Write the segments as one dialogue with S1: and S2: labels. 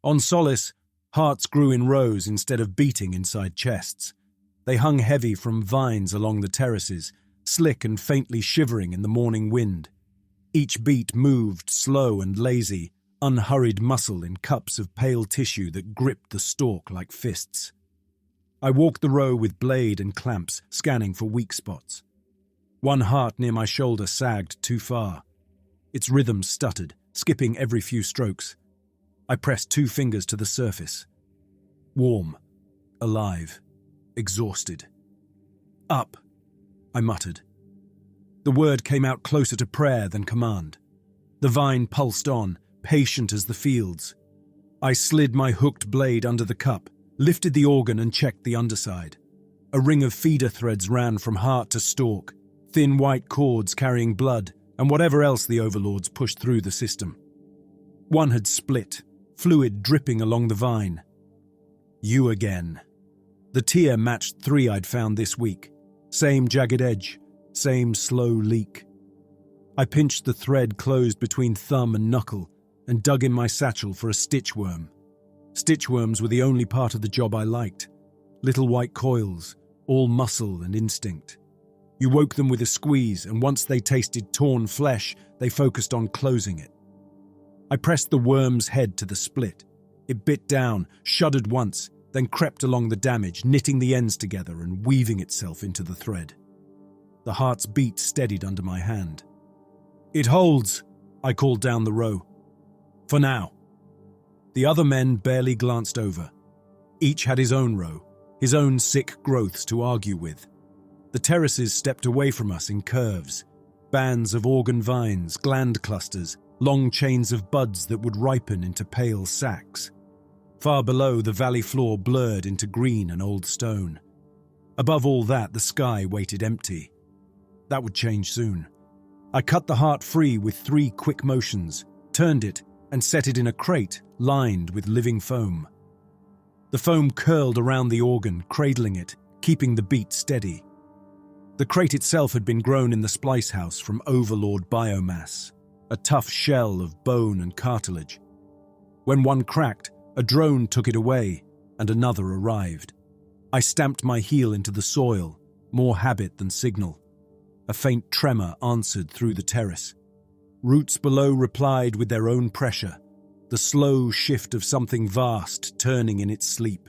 S1: On Solace, hearts grew in rows instead of beating inside chests. They hung heavy from vines along the terraces, slick and faintly shivering in the morning wind. Each beat moved slow and lazy, unhurried muscle in cups of pale tissue that gripped the stalk like fists. I walked the row with blade and clamps, scanning for weak spots. One heart near my shoulder sagged too far. Its rhythm stuttered, skipping every few strokes. I pressed 2 fingers to the surface. Warm, alive, exhausted. Up, I muttered. The word came out closer to prayer than command. The vine pulsed on, patient as the fields. I slid my hooked blade under the cup, lifted the organ and checked the underside. A ring of feeder threads ran from heart to stalk, thin white cords carrying blood and whatever else the overlords pushed through the system. One had split, fluid dripping along the vine. You again. The tear matched 3 I'd found this week. Same jagged edge, same slow leak. I pinched the thread closed between thumb and knuckle and dug in my satchel for a stitchworm. Stitchworms were the only part of the job I liked. Little white coils, all muscle and instinct. You woke them with a squeeze, and once they tasted torn flesh, they focused on closing it. I pressed the worm's head to the split. It bit down, shuddered once, then crept along the damage, knitting the ends together and weaving itself into the thread. The heart's beat steadied under my hand. "It holds," I called down the row. "For now." The other men barely glanced over. Each had his own row, his own sick growths to argue with. The terraces stepped away from us in curves, bands of organ vines, gland clusters, long chains of buds that would ripen into pale sacs. Far below, the valley floor blurred into green and old stone. Above all that, the sky waited empty. That would change soon. I cut the heart free with 3 quick motions, turned it, and set it in a crate lined with living foam. The foam curled around the organ, cradling it, keeping the beat steady. The crate itself had been grown in the splice house from overlord biomass, a tough shell of bone and cartilage. When one cracked, a drone took it away, and another arrived. I stamped my heel into the soil, more habit than signal. A faint tremor answered through the terrace. Roots below replied with their own pressure, the slow shift of something vast turning in its sleep.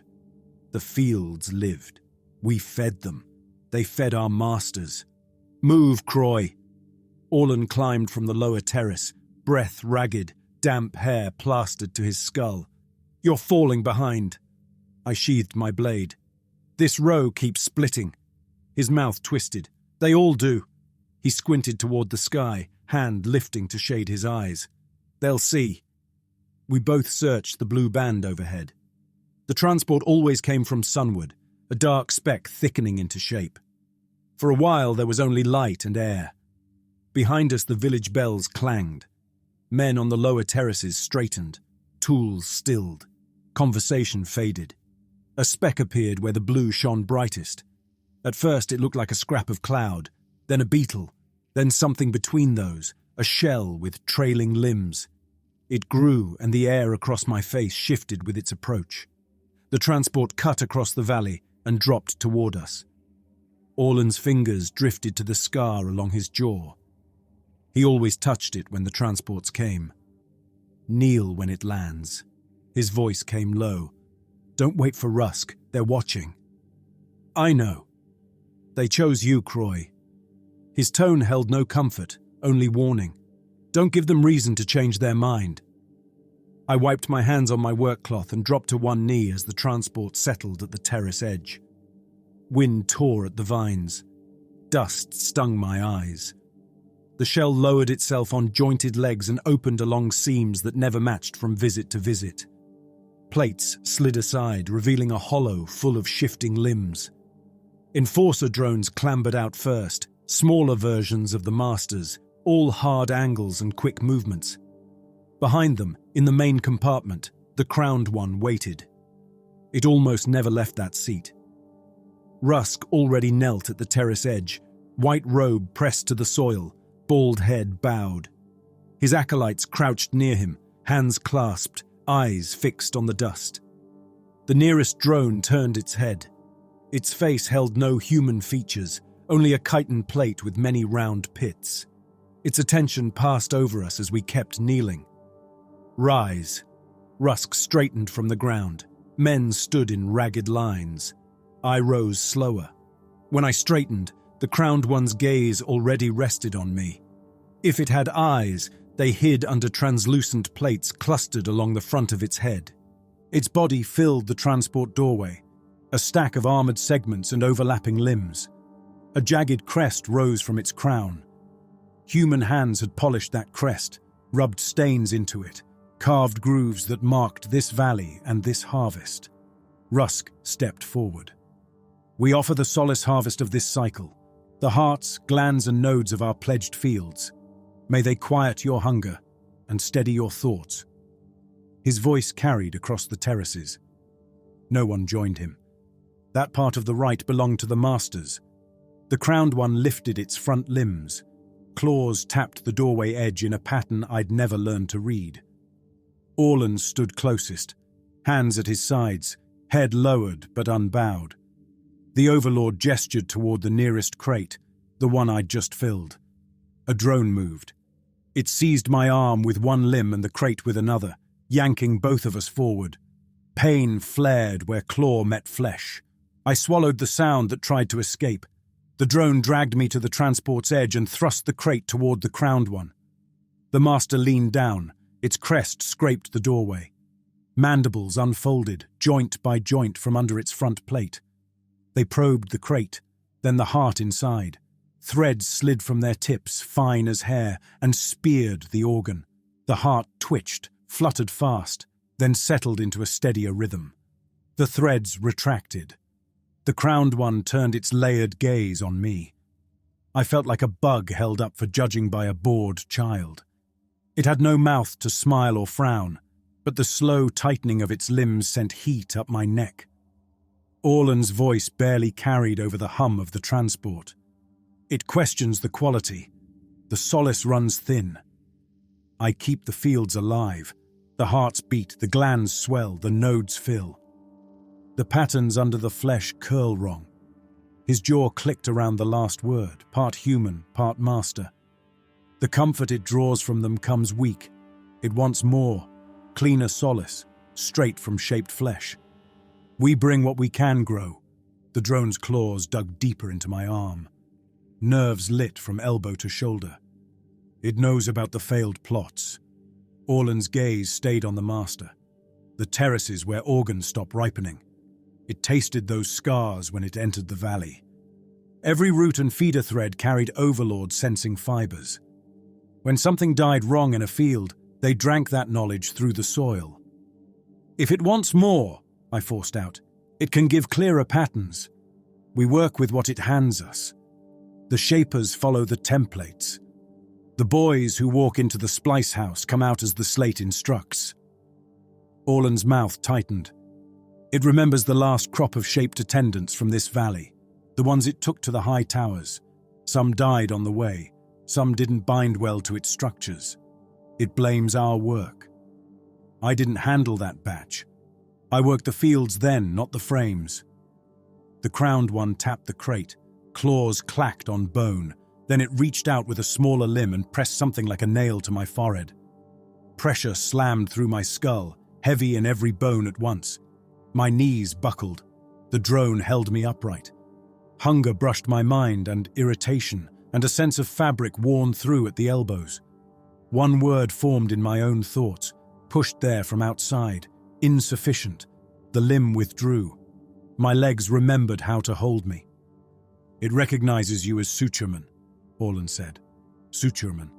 S1: The fields lived. We fed them. They fed our masters. "Move, Croy." Orlan climbed from the lower terrace, breath ragged, damp hair plastered to his skull. "You're falling behind." I sheathed my blade. "This row keeps splitting." His mouth twisted. "They all do." He squinted toward the sky, hand lifting to shade his eyes. "They'll see." We both searched the blue band overhead. The transport always came from sunward, a dark speck thickening into shape. For a while there was only light and air. Behind us the village bells clanged. Men on the lower terraces straightened, tools stilled. Conversation faded. A speck appeared where the blue shone brightest. At first it looked like a scrap of cloud, then a beetle, then something between those, a shell with trailing limbs. It grew, and the air across my face shifted with its approach. The transport cut across the valley and dropped toward us. Orlan's fingers drifted to the scar along his jaw. He always touched it when the transports came. "Kneel when it lands." His voice came low. "Don't wait for Rusk, they're watching." "I know." "They chose you, Croy." His tone held no comfort, only warning. "Don't give them reason to change their mind." I wiped my hands on my work cloth and dropped to one knee as the transport settled at the terrace edge. Wind tore at the vines. Dust stung my eyes. The shell lowered itself on jointed legs and opened along seams that never matched from visit to visit. Plates slid aside, revealing a hollow full of shifting limbs. Enforcer drones clambered out first, smaller versions of the masters, all hard angles and quick movements. Behind them, in the main compartment, the crowned one waited. It almost never left that seat. Rusk already knelt at the terrace edge, white robe pressed to the soil, bald head bowed. His acolytes crouched near him, hands clasped, eyes fixed on the dust. The nearest drone turned its head. Its face held no human features, only a chitin plate with many round pits. Its attention passed over us as we kept kneeling. Rise. Rusk straightened from the ground. Men stood in ragged lines. I rose slower. When I straightened, the crowned one's gaze already rested on me. If it had eyes, they hid under translucent plates clustered along the front of its head. Its body filled the transport doorway, a stack of armored segments and overlapping limbs. A jagged crest rose from its crown. Human hands had polished that crest, rubbed stains into it, carved grooves that marked this valley and this harvest. Rusk stepped forward. We offer the solace harvest of this cycle, the hearts, glands and nodes of our pledged fields. May they quiet your hunger and steady your thoughts. His voice carried across the terraces. No one joined him. That part of the rite belonged to the masters. The crowned one lifted its front limbs. Claws tapped the doorway edge in a pattern I'd never learned to read. Orlan stood closest, hands at his sides, head lowered but unbowed. The Overlord gestured toward the nearest crate, the one I'd just filled. A drone moved. It seized my arm with one limb and the crate with another, yanking both of us forward. Pain flared where claw met flesh. I swallowed the sound that tried to escape. The drone dragged me to the transport's edge and thrust the crate toward the crowned one. The master leaned down. Its crest scraped the doorway. Mandibles unfolded, joint by joint from under its front plate. They probed the crate, then the heart inside. Threads slid from their tips, fine as hair, and speared the organ. The heart twitched, fluttered fast, then settled into a steadier rhythm. The threads retracted. The crowned one turned its layered gaze on me. I felt like a bug held up for judging by a bored child. It had no mouth to smile or frown, but the slow tightening of its limbs sent heat up my neck. Orlan's voice barely carried over the hum of the transport. It questions the quality. The solace runs thin. I keep the fields alive. The hearts beat, the glands swell, the nodes fill. The patterns under the flesh curl wrong. His jaw clicked around the last word, part human, part master. The comfort it draws from them comes weak. It wants more, cleaner solace, straight from shaped flesh. We bring what we can grow. The drone's claws dug deeper into my arm. Nerves lit from elbow to shoulder. It knows about the failed plots. Orlan's gaze stayed on the master. The terraces where organs stop ripening. It tasted those scars when it entered the valley. Every root and feeder thread carried Overlord sensing fibers. When something died wrong in a field, they drank that knowledge through the soil. If it wants more, I forced out, it can give clearer patterns. We work with what it hands us. The shapers follow the templates. The boys who walk into the splice house come out as the slate instructs. Orlan's mouth tightened. It remembers the last crop of shaped attendants from this valley, the ones it took to the high towers. Some died on the way, some didn't bind well to its structures. It blames our work. I didn't handle that batch. I worked the fields then, not the frames. The crowned one tapped the crate, claws clacked on bone, then it reached out with a smaller limb and pressed something like a nail to my forehead. Pressure slammed through my skull, heavy in every bone at once. My knees buckled. The drone held me upright. Hunger brushed my mind and irritation, and a sense of fabric worn through at the elbows. One word formed in my own thoughts, pushed there from outside. Insufficient. The limb withdrew. My legs remembered how to hold me. It recognizes you as sutureman, Orlan said. Sutureman.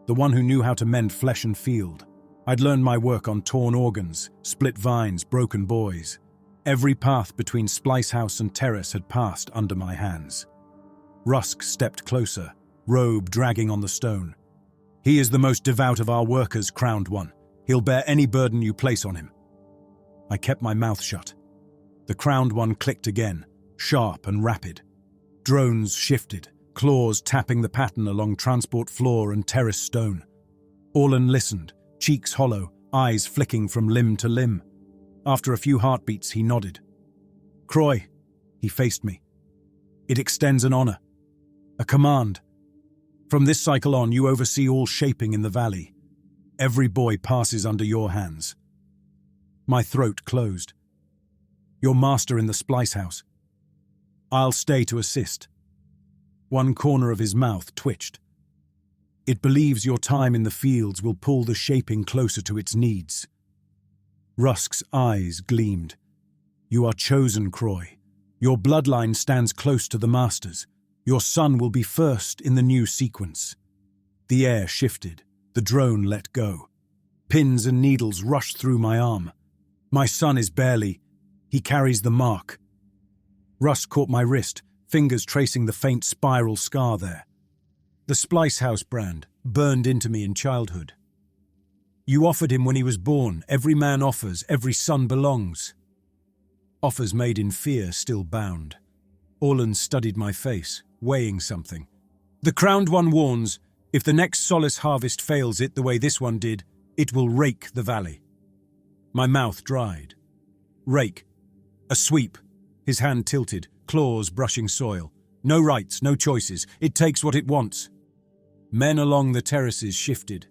S1: The one who knew how to mend flesh and field. I'd learned my work on torn organs, split vines, broken boys. Every path between splice house and terrace had passed under my hands. Rusk stepped closer, robe dragging on the stone. He is the most devout of our workers, crowned one. He'll bear any burden you place on him. I kept my mouth shut. The crowned one clicked again, sharp and rapid. Drones shifted, claws tapping the pattern along transport floor and terrace stone. Orlan listened, cheeks hollow, eyes flicking from limb to limb. After a few heartbeats, he nodded. "Croy," he faced me. "It extends an honor, a command. From this cycle on, you oversee all shaping in the valley. Every boy passes under your hands." My throat closed. "Your master in the splice house. I'll stay to assist." One corner of his mouth twitched. "It believes your time in the fields will pull the shaping closer to its needs." Rusk's eyes gleamed. "You are chosen, Croy. Your bloodline stands close to the Master's. Your son will be first in the new sequence." The air shifted. The drone let go. Pins and needles rushed through my arm. "My son is barely. He carries the mark." Rusk caught my wrist, fingers tracing the faint spiral scar there. The Splice House brand, burned into me in childhood. "You offered him when he was born. Every man offers, every son belongs." Offers made in fear still bound. Orlan studied my face, weighing something. "The Crowned One warns, if the next Solace harvest fails it the way this one did, it will rake the valley." My mouth dried. Rake. A sweep. His hand tilted, claws brushing soil. No rights, no choices. It takes what it wants. Men along the terraces shifted.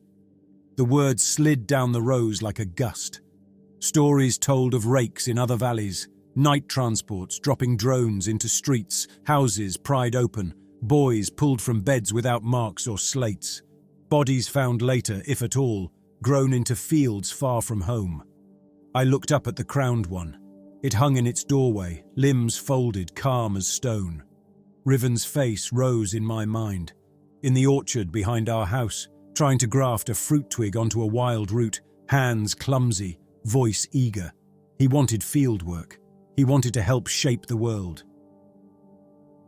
S1: The words slid down the rows like a gust. Stories told of rakes in other valleys, night transports dropping drones into streets, houses pried open, boys pulled from beds without marks or slates, bodies found later, if at all, grown into fields far from home. I looked up at the Crowned One. It hung in its doorway, limbs folded, calm as stone. Riven's face rose in my mind. In the orchard behind our house, trying to graft a fruit twig onto a wild root, hands clumsy, voice eager. He wanted field work. He wanted to help shape the world.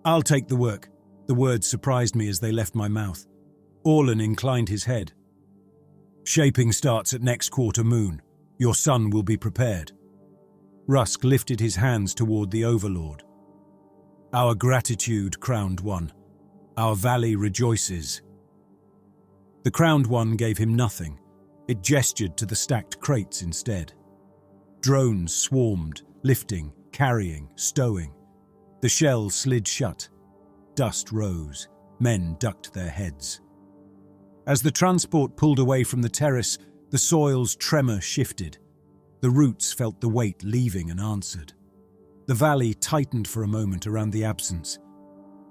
S1: "I'll take the work." The words surprised me as they left my mouth. Orlan inclined his head. "Shaping starts at next quarter moon. Your son will be prepared." Rusk lifted his hands toward the Overlord. "Our gratitude, Crowned One. Our valley rejoices." The Crowned One gave him nothing. It gestured to the stacked crates instead. Drones swarmed, lifting, carrying, stowing. The shell slid shut. Dust rose. Men ducked their heads. As the transport pulled away from the terrace, the soil's tremor shifted. The roots felt the weight leaving unanswered. The valley tightened for a moment around the absence.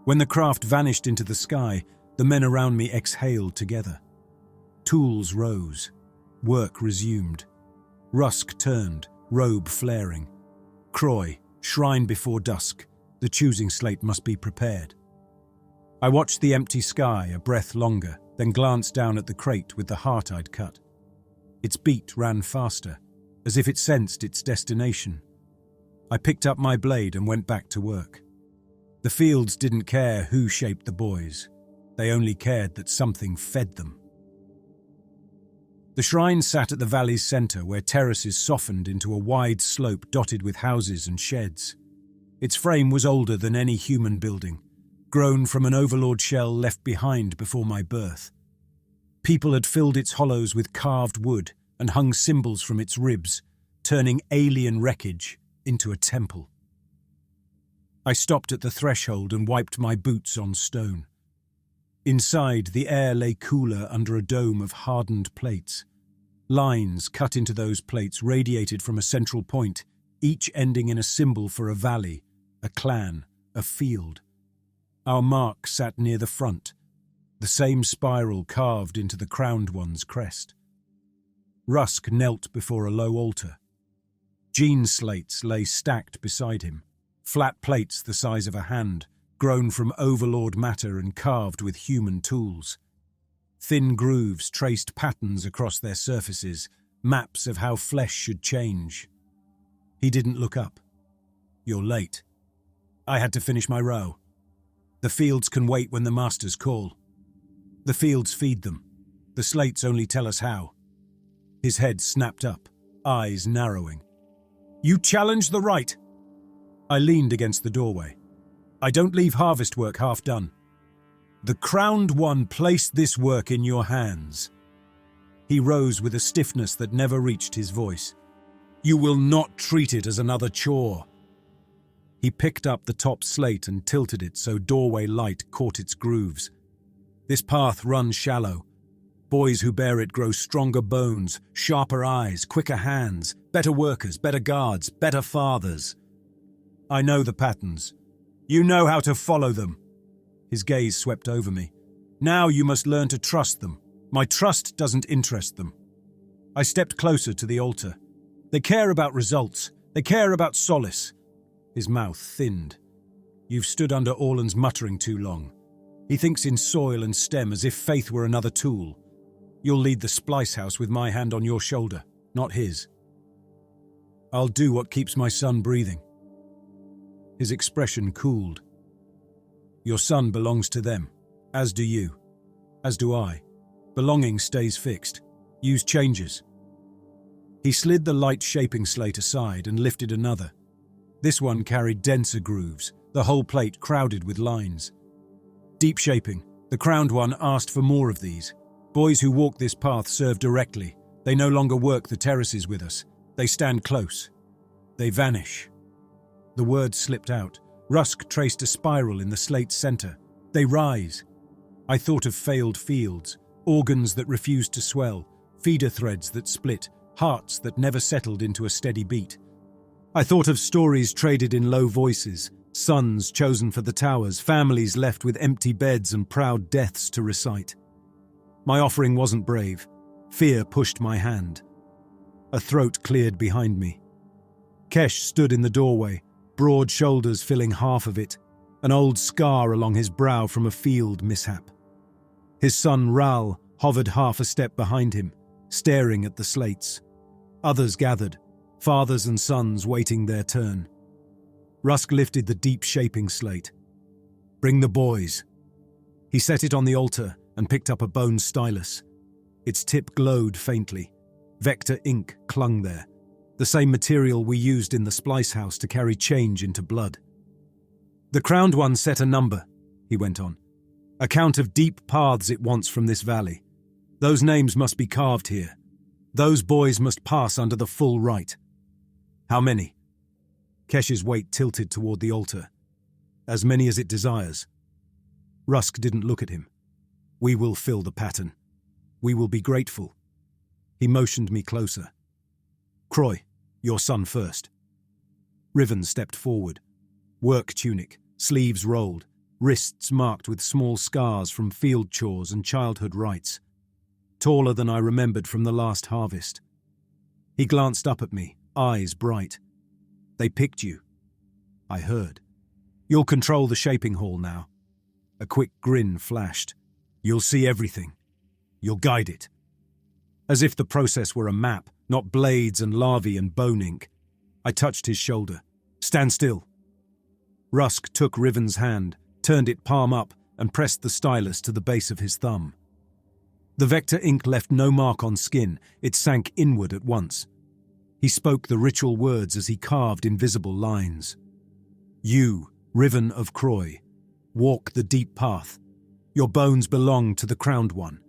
S1: When the craft vanished into the sky, the men around me exhaled together. Tools rose. Work resumed. Rusk turned, robe flaring. Croy, shrine before dusk. The choosing slate must be prepared. I watched the empty sky a breath longer, then glanced down at the crate with the heart I'd cut. Its beat ran faster, as if it sensed its destination. I picked up my blade and went back to work. The fields didn't care who shaped the boys. They only cared that something fed them. The shrine sat at the valley's center, where terraces softened into a wide slope dotted with houses and sheds. Its frame was older than any human building, grown from an overlord shell left behind before my birth. People had filled its hollows with carved wood and hung symbols from its ribs, turning alien wreckage into a temple. I stopped at the threshold and wiped my boots on stone. Inside, the air lay cooler under a dome of hardened plates. Lines cut into those plates radiated from a central point, each ending in a symbol for a valley, a clan, a field. Our mark sat near the front, the same spiral carved into the Crowned One's crest. Rusk knelt before a low altar. Gene slates lay stacked beside him, flat plates the size of a hand, grown from overlord matter and carved with human tools. Thin grooves traced patterns across their surfaces, maps of how flesh should change. He didn't look up. "You're late." I had to finish my row. "The fields can wait when the masters call." "The fields feed them. The slates only tell us how." His head snapped up, eyes narrowing. "You challenge the right." I leaned against the doorway. "I don't leave harvest work half done." "The Crowned One placed this work in your hands." He rose with a stiffness that never reached his voice. "You will not treat it as another chore." He picked up the top slate and tilted it so doorway light caught its grooves. "This path runs shallow. Boys who bear it grow stronger bones, sharper eyes, quicker hands, better workers, better guards, better fathers. I know the patterns. You know how to follow them." His gaze swept over me. "Now you must learn to trust them. My trust doesn't interest them." I stepped closer to the altar. "They care about results. They care about solace." His mouth thinned. "You've stood under Orlan's muttering too long. He thinks in soil and stem as if faith were another tool. You'll lead the splice house with my hand on your shoulder, not his. I'll do what keeps my son breathing." His expression cooled. "Your son belongs to them, as do you, as do I. Belonging stays fixed. Use changes." He slid the light shaping slate aside and lifted another. This one carried denser grooves, the whole plate crowded with lines. "Deep shaping. The crowned one asked for more of these. Boys who walk this path serve directly. They no longer work the terraces with us. They stand close. They vanish." The words slipped out. Rusk traced a spiral in the slate's center. "They rise." I thought of failed fields, organs that refused to swell, feeder threads that split, hearts that never settled into a steady beat. I thought of stories traded in low voices, sons chosen for the towers, families left with empty beds and proud deaths to recite. My offering wasn't brave. Fear pushed my hand. A throat cleared behind me. Kesh stood in the doorway, broad shoulders filling half of it, an old scar along his brow from a field mishap. His son Ral hovered half a step behind him, staring at the slates. Others gathered, fathers and sons waiting their turn. Rusk lifted the deep shaping slate. "Bring the boys." He set it on the altar and picked up a bone stylus. Its tip glowed faintly. Vector ink clung there, the same material we used in the splice house to carry change into blood. "The crowned one set a number," he went on. "A count of deep paths it wants from this valley. Those names must be carved here. Those boys must pass under the full rite." "How many?" Kesh's weight tilted toward the altar. "As many as it desires." Rusk didn't look at him. "We will fill the pattern. We will be grateful." He motioned me closer. "Croy, your son first." Riven stepped forward. Work tunic, sleeves rolled, wrists marked with small scars from field chores and childhood rites. Taller than I remembered from the last harvest. He glanced up at me, eyes bright. "They picked you." I heard. "You'll control the shaping hall now." A quick grin flashed. "You'll see everything. You'll guide it." As if the process were a map, not blades and larvae and bone ink. I touched his shoulder. "Stand still." Rusk took Riven's hand, turned it palm up, and pressed the stylus to the base of his thumb. The vector ink left no mark on skin, it sank inward at once. He spoke the ritual words as he carved invisible lines. "You, Riven of Croy, walk the deep path. Your bones belong to the crowned one.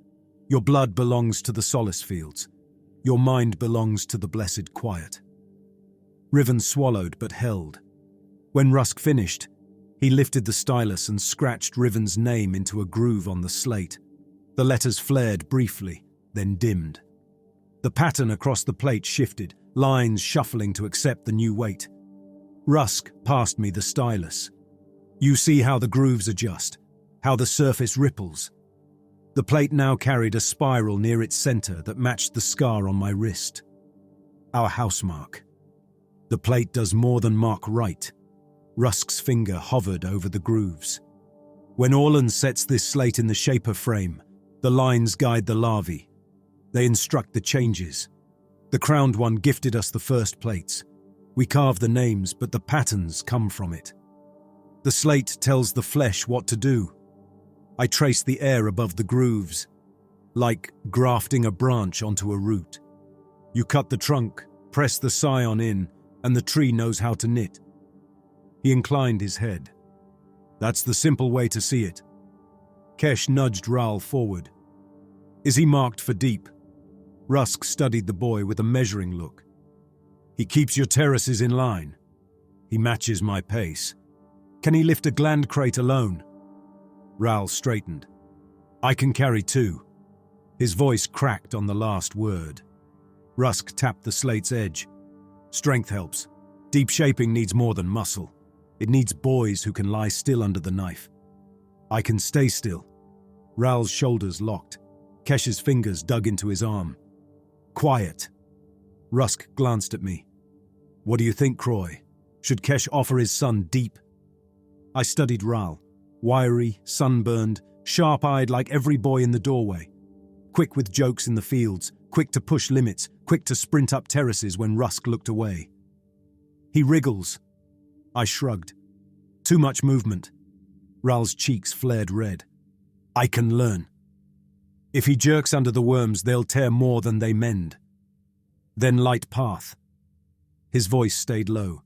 S1: Your blood belongs to the solace fields. Your mind belongs to the blessed quiet." Riven swallowed but held. When Rusk finished, he lifted the stylus and scratched Riven's name into a groove on the slate. The letters flared briefly, then dimmed. The pattern across the plate shifted, lines shuffling to accept the new weight. Rusk passed me the stylus. "You see how the grooves adjust, how the surface ripples." The plate now carried a spiral near its center that matched the scar on my wrist. Our housemark. The plate does more than mark right. Rusk's finger hovered over the grooves. When Orlan sets this slate in the shaper frame, the lines guide the larvae. They instruct the changes. The crowned one gifted us the first plates. We carve the names, but the patterns come from it. The slate tells the flesh what to do. I trace the air above the grooves, like grafting a branch onto a root. You cut the trunk, press the scion in, and the tree knows how to knit. He inclined his head. "That's the simple way to see it." Kesh nudged Ral forward. "Is he marked for deep?" Rusk studied the boy with a measuring look. He keeps your terraces in line. He matches my pace. Can he lift a gland crate alone? Ral straightened. I can carry 2. His voice cracked on the last word. Rusk tapped the slate's edge. Strength helps. Deep shaping needs more than muscle. It needs boys who can lie still under the knife. I can stay still. Ral's shoulders locked. Kesh's fingers dug into his arm. Quiet. Rusk glanced at me. What do you think, Croy? Should Kesh offer his son deep? I studied Ral. Wiry, sunburned, sharp-eyed like every boy in the doorway. Quick with jokes in the fields, quick to push limits, quick to sprint up terraces when Rusk looked away. He wriggles. I shrugged. Too much movement. Ral's cheeks flared red. I can learn. If he jerks under the worms, they'll tear more than they mend. Then light path. His voice stayed low.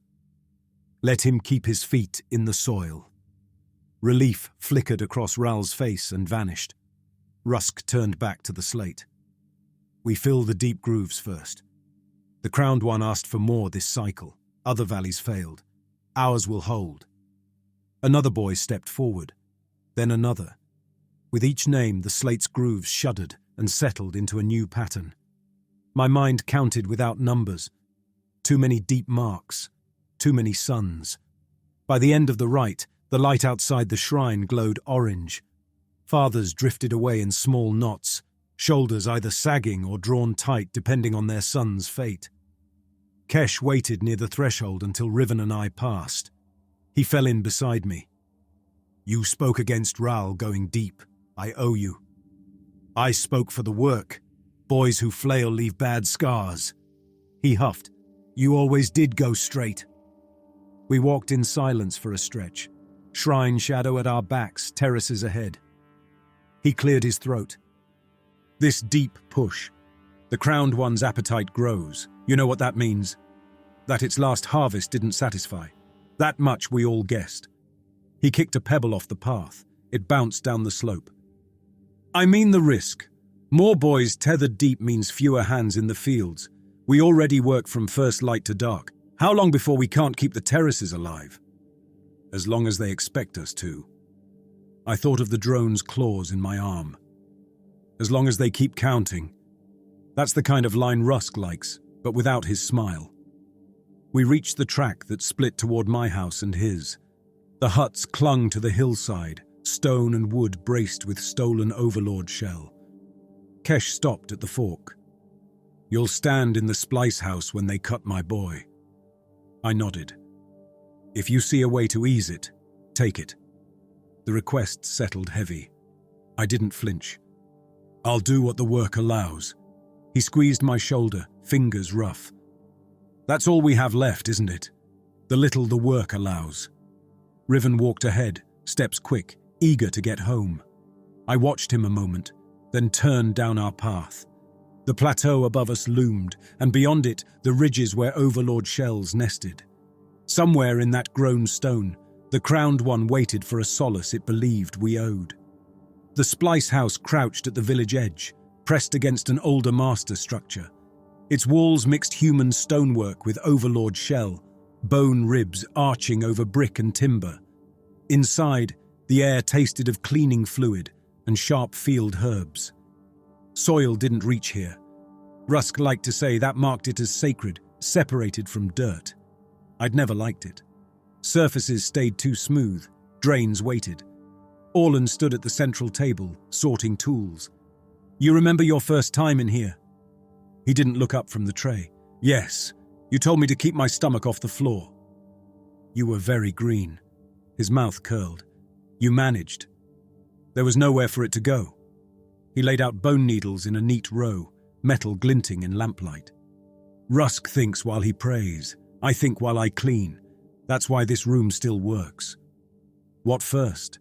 S1: Let him keep his feet in the soil. Relief flickered across Ral's face and vanished. Rusk turned back to the slate. We fill the deep grooves first. The crowned one asked for more this cycle. Other valleys failed. Ours will hold. Another boy stepped forward. Then another. With each name, the slate's grooves shuddered and settled into a new pattern. My mind counted without numbers. Too many deep marks. Too many suns. By the end of the rite, the light outside the shrine glowed orange. Fathers drifted away in small knots, shoulders either sagging or drawn tight depending on their son's fate. Kesh waited near the threshold until Riven and I passed. He fell in beside me. You spoke against Ral going deep. I owe you. I spoke for the work. Boys who flail leave bad scars. He huffed. You always did go straight. We walked in silence for a stretch. Shrine shadow at our backs, terraces ahead. He cleared his throat. This deep push. The crowned one's appetite grows. You know what that means? That its last harvest didn't satisfy. That much we all guessed. He kicked a pebble off the path. It bounced down the slope. I mean the risk. More boys tethered deep means fewer hands in the fields. We already work from first light to dark. How long before we can't keep the terraces alive? As long as they expect us to. I thought of the drone's claws in my arm. As long as they keep counting. That's the kind of line Rusk likes, but without his smile. We reached the track that split toward my house and his. The huts clung to the hillside, stone and wood braced with stolen overlord shell. Kesh stopped at the fork. You'll stand in the splice house when they cut my boy. I nodded. If you see a way to ease it, take it. The request settled heavy. I didn't flinch. I'll do what the work allows. He squeezed my shoulder, fingers rough. That's all we have left, isn't it? The little the work allows. Riven walked ahead, steps quick, eager to get home. I watched him a moment, then turned down our path. The plateau above us loomed, and beyond it, the ridges where overlord shells nested. Somewhere in that grown stone, the crowned one waited for a solace it believed we owed. The splice house crouched at the village edge, pressed against an older master structure. Its walls mixed human stonework with overlord shell, bone ribs arching over brick and timber. Inside, the air tasted of cleaning fluid and sharp field herbs. Soil didn't reach here. Rusk liked to say that marked it as sacred, separated from dirt. I'd never liked it. Surfaces stayed too smooth, drains waited. Orlan stood at the central table, sorting tools. You remember your first time in here? He didn't look up from the tray. Yes, you told me to keep my stomach off the floor. You were very green. His mouth curled. You managed. There was nowhere for it to go. He laid out bone needles in a neat row, metal glinting in lamplight. Rusk thinks while he prays. I think while I clean. That's why this room still works. What first?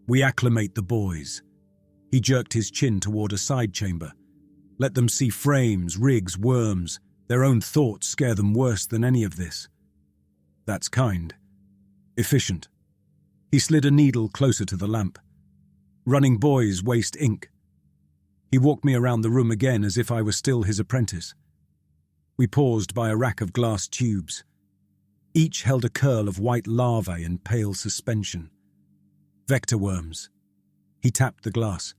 S1: We acclimate the boys. He jerked his chin toward a side chamber. Let them see frames, rigs, worms. Their own thoughts scare them worse than any of this. That's kind. Efficient. He slid a needle closer to the lamp. Running boys waste ink. He walked me around the room again as if I were still his apprentice. We paused by a rack of glass tubes. Each held a curl of white larvae in pale suspension. Vector worms. He tapped the glass.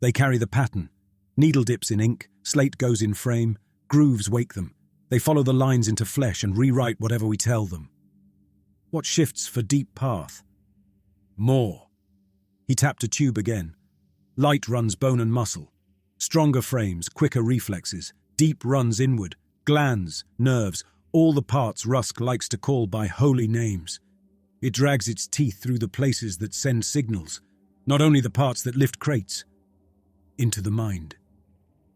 S1: They carry the pattern. Needle dips in ink, slate goes in frame, grooves wake them. They follow the lines into flesh and rewrite whatever we tell them. What shifts for deep path? More. He tapped a tube again. Light runs bone and muscle. Stronger frames, quicker reflexes, deep runs inward, glands, nerves, all the parts Rusk likes to call by holy names. It drags its teeth through the places that send signals, not only the parts that lift crates. Into the mind.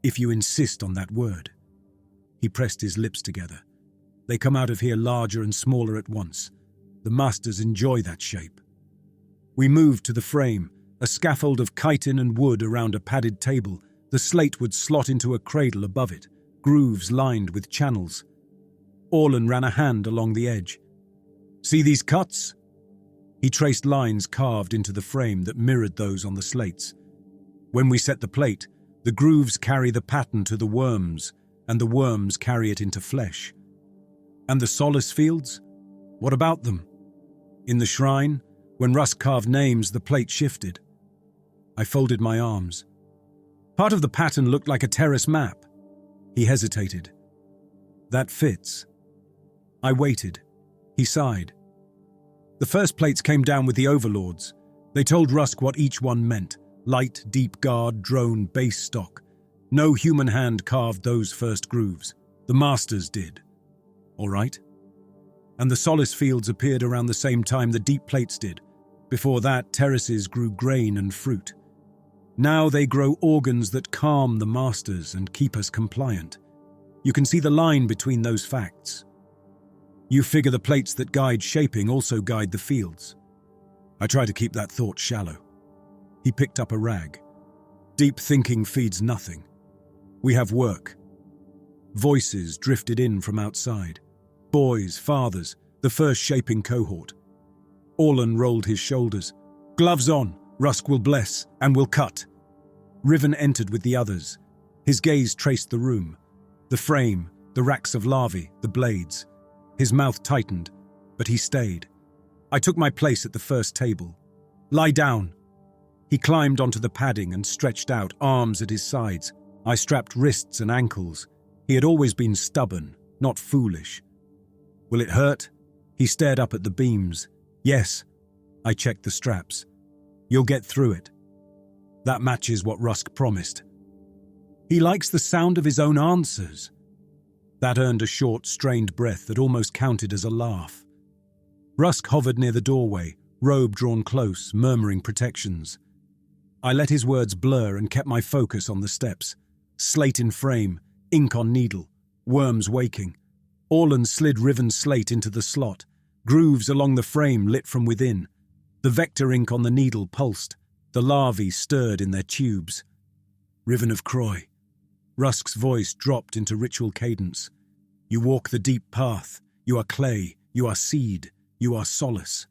S1: If you insist on that word. He pressed his lips together. They come out of here larger and smaller at once. The masters enjoy that shape. We moved to the frame, a scaffold of chitin and wood around a padded table. The slate would slot into a cradle above it, grooves lined with channels. Orlan ran a hand along the edge. See these cuts? He traced lines carved into the frame that mirrored those on the slates. When we set the plate, the grooves carry the pattern to the worms, and the worms carry it into flesh. And the solace fields? What about them? In the shrine, when Rusk carved names, the plate shifted. I folded my arms. Part of the pattern looked like a terrace map. He hesitated. That fits. I waited. He sighed. The first plates came down with the overlords. They told Rusk what each one meant. Light, deep guard, drone, base stock. No human hand carved those first grooves. The masters did. All right? And the solace fields appeared around the same time the deep plates did. Before that, terraces grew grain and fruit. Now they grow organs that calm the masters and keep us compliant. You can see the line between those facts. You figure the plates that guide shaping also guide the fields. I try to keep that thought shallow. He picked up a rag. Deep thinking feeds nothing. We have work. Voices drifted in from outside. Boys, fathers, the first shaping cohort. Orlan rolled his shoulders. Gloves on, Rusk will bless, and will cut. Riven entered with the others. His gaze traced the room. The frame, the racks of larvae, the blades. His mouth tightened, but he stayed. I took my place at the first table. Lie down. He climbed onto the padding and stretched out, arms at his sides. I strapped wrists and ankles. He had always been stubborn, not foolish. Will it hurt? He stared up at the beams. Yes. I checked the straps. You'll get through it. That matches what Rusk promised. He likes the sound of his own answers. That earned a short, strained breath that almost counted as a laugh. Rusk hovered near the doorway, robe drawn close, murmuring protections. I let his words blur and kept my focus on the steps. Slate in frame, ink on needle, worms waking. Orlan slid riven slate into the slot, grooves along the frame lit from within. The vector ink on the needle pulsed. The larvae stirred in their tubes. Riven of Croy. Rusk's voice dropped into ritual cadence. You walk the deep path. You are clay. You are seed. You are solace.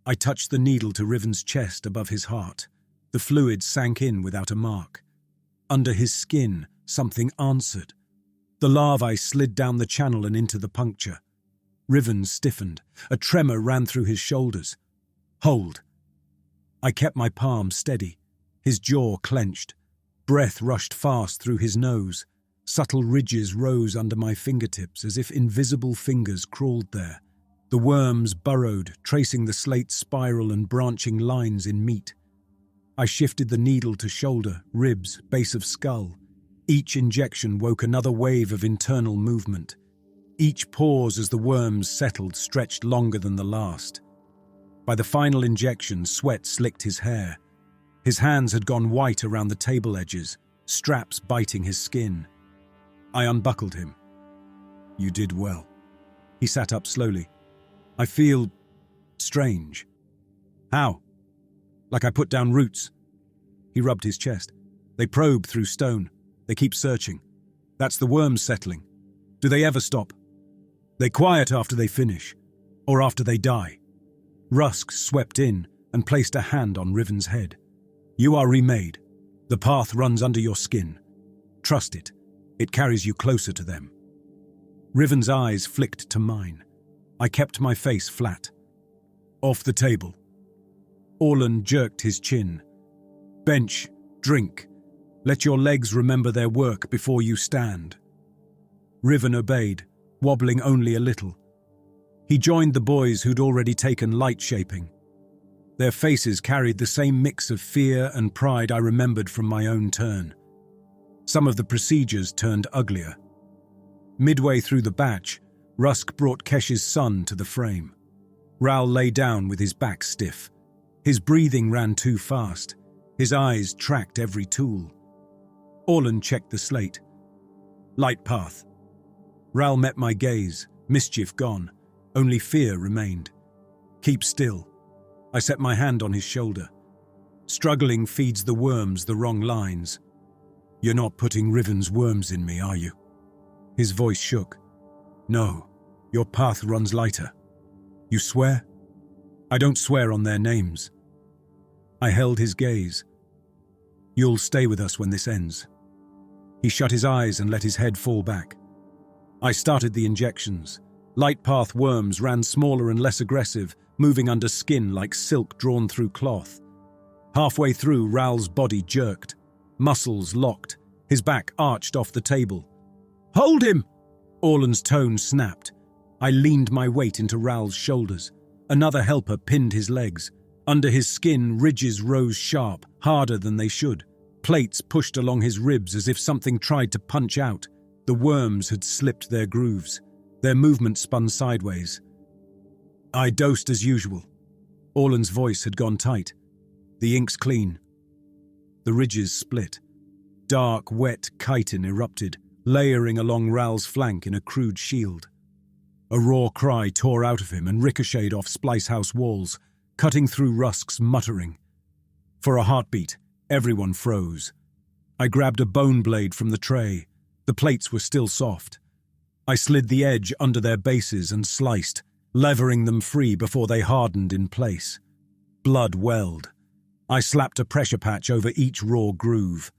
S1: I touched the needle to Riven's chest above his heart. The fluid sank in without a mark. Under his skin, something answered. The larvae slid down the channel and into the puncture. Riven stiffened. A tremor ran through his shoulders. Hold. I kept my palm steady. His jaw clenched. Breath rushed fast through his nose. Subtle ridges rose under my fingertips as if invisible fingers crawled there. The worms burrowed, tracing the slate spiral and branching lines in meat. I shifted the needle to shoulder, ribs, base of skull. Each injection woke another wave of internal movement. Each pause as the worms settled stretched longer than the last. By the final injection, sweat slicked his hair. His hands had gone white around the table edges, straps biting his skin. I unbuckled him. You did well. He sat up slowly. I feel strange. How? Like I put down roots. He rubbed his chest. They probe through stone. They keep searching. That's the worms settling. Do they ever stop? They quiet after they finish, or after they die. Rusk swept in and placed a hand on Riven's head. You are remade. The path runs under your skin. Trust it. It carries you closer to them. Riven's eyes flicked to mine. I kept my face flat. Off the table. Orlan jerked his chin. Bench, drink. Let your legs remember their work before you stand. Riven obeyed, wobbling only a little. He joined the boys who'd already taken light shaping. Their faces carried the same mix of fear and pride I remembered from my own turn. Some of the procedures turned uglier. Midway through the batch, Rusk brought Kesh's son to the frame. Ral lay down with his back stiff. His breathing ran too fast. His eyes tracked every tool. Orlan checked the slate. Light path. Ral met my gaze, mischief gone. Only fear remained. Keep still. I set my hand on his shoulder. Struggling feeds the worms the wrong lines. You're not putting Riven's worms in me, are you? His voice shook. No, your path runs lighter. You swear? I don't swear on their names. I held his gaze. You'll stay with us when this ends. He shut his eyes and let his head fall back. I started the injections. Light path worms ran smaller and less aggressive, moving under skin like silk drawn through cloth. Halfway through, Ral's body jerked. Muscles locked. His back arched off the table. Hold him! Orlan's tone snapped. I leaned my weight into Ral's shoulders. Another helper pinned his legs. Under his skin, ridges rose sharp, harder than they should. Plates pushed along his ribs as if something tried to punch out. The worms had slipped their grooves. Their movement spun sideways. I dosed as usual. Orlan's voice had gone tight. The ink's clean. The ridges split. Dark, wet chitin erupted, layering along Ral's flank in a crude shield. A raw cry tore out of him and ricocheted off Splicehouse walls, cutting through Rusk's muttering. For a heartbeat, everyone froze. I grabbed a bone blade from the tray. The plates were still soft. I slid the edge under their bases and sliced, levering them free before they hardened in place. Blood welled. I slapped a pressure patch over each raw groove.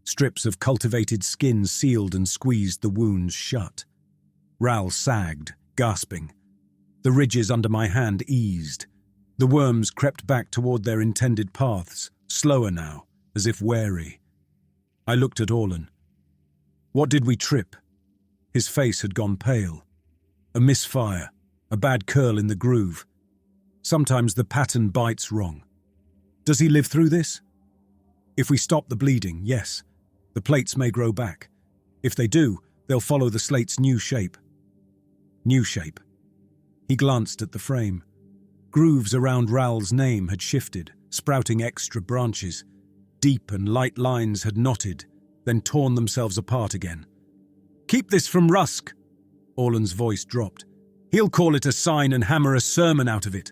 S1: Strips of cultivated skin sealed and squeezed the wounds shut. Ral sagged, gasping. The ridges under my hand eased. The worms crept back toward their intended paths, slower now, as if wary. I looked at Orlan. What did we trip? His face had gone pale. A misfire, a bad curl in the groove. Sometimes the pattern bites wrong. Does he live through this? If we stop the bleeding, yes. The plates may grow back. If they do, they'll follow the slate's new shape. New shape. He glanced at the frame. Grooves around Ral's name had shifted, sprouting extra branches. Deep and light lines had knotted, then torn themselves apart again. Keep this from Rusk! Orlan's voice dropped. He'll call it a sign and hammer a sermon out of it.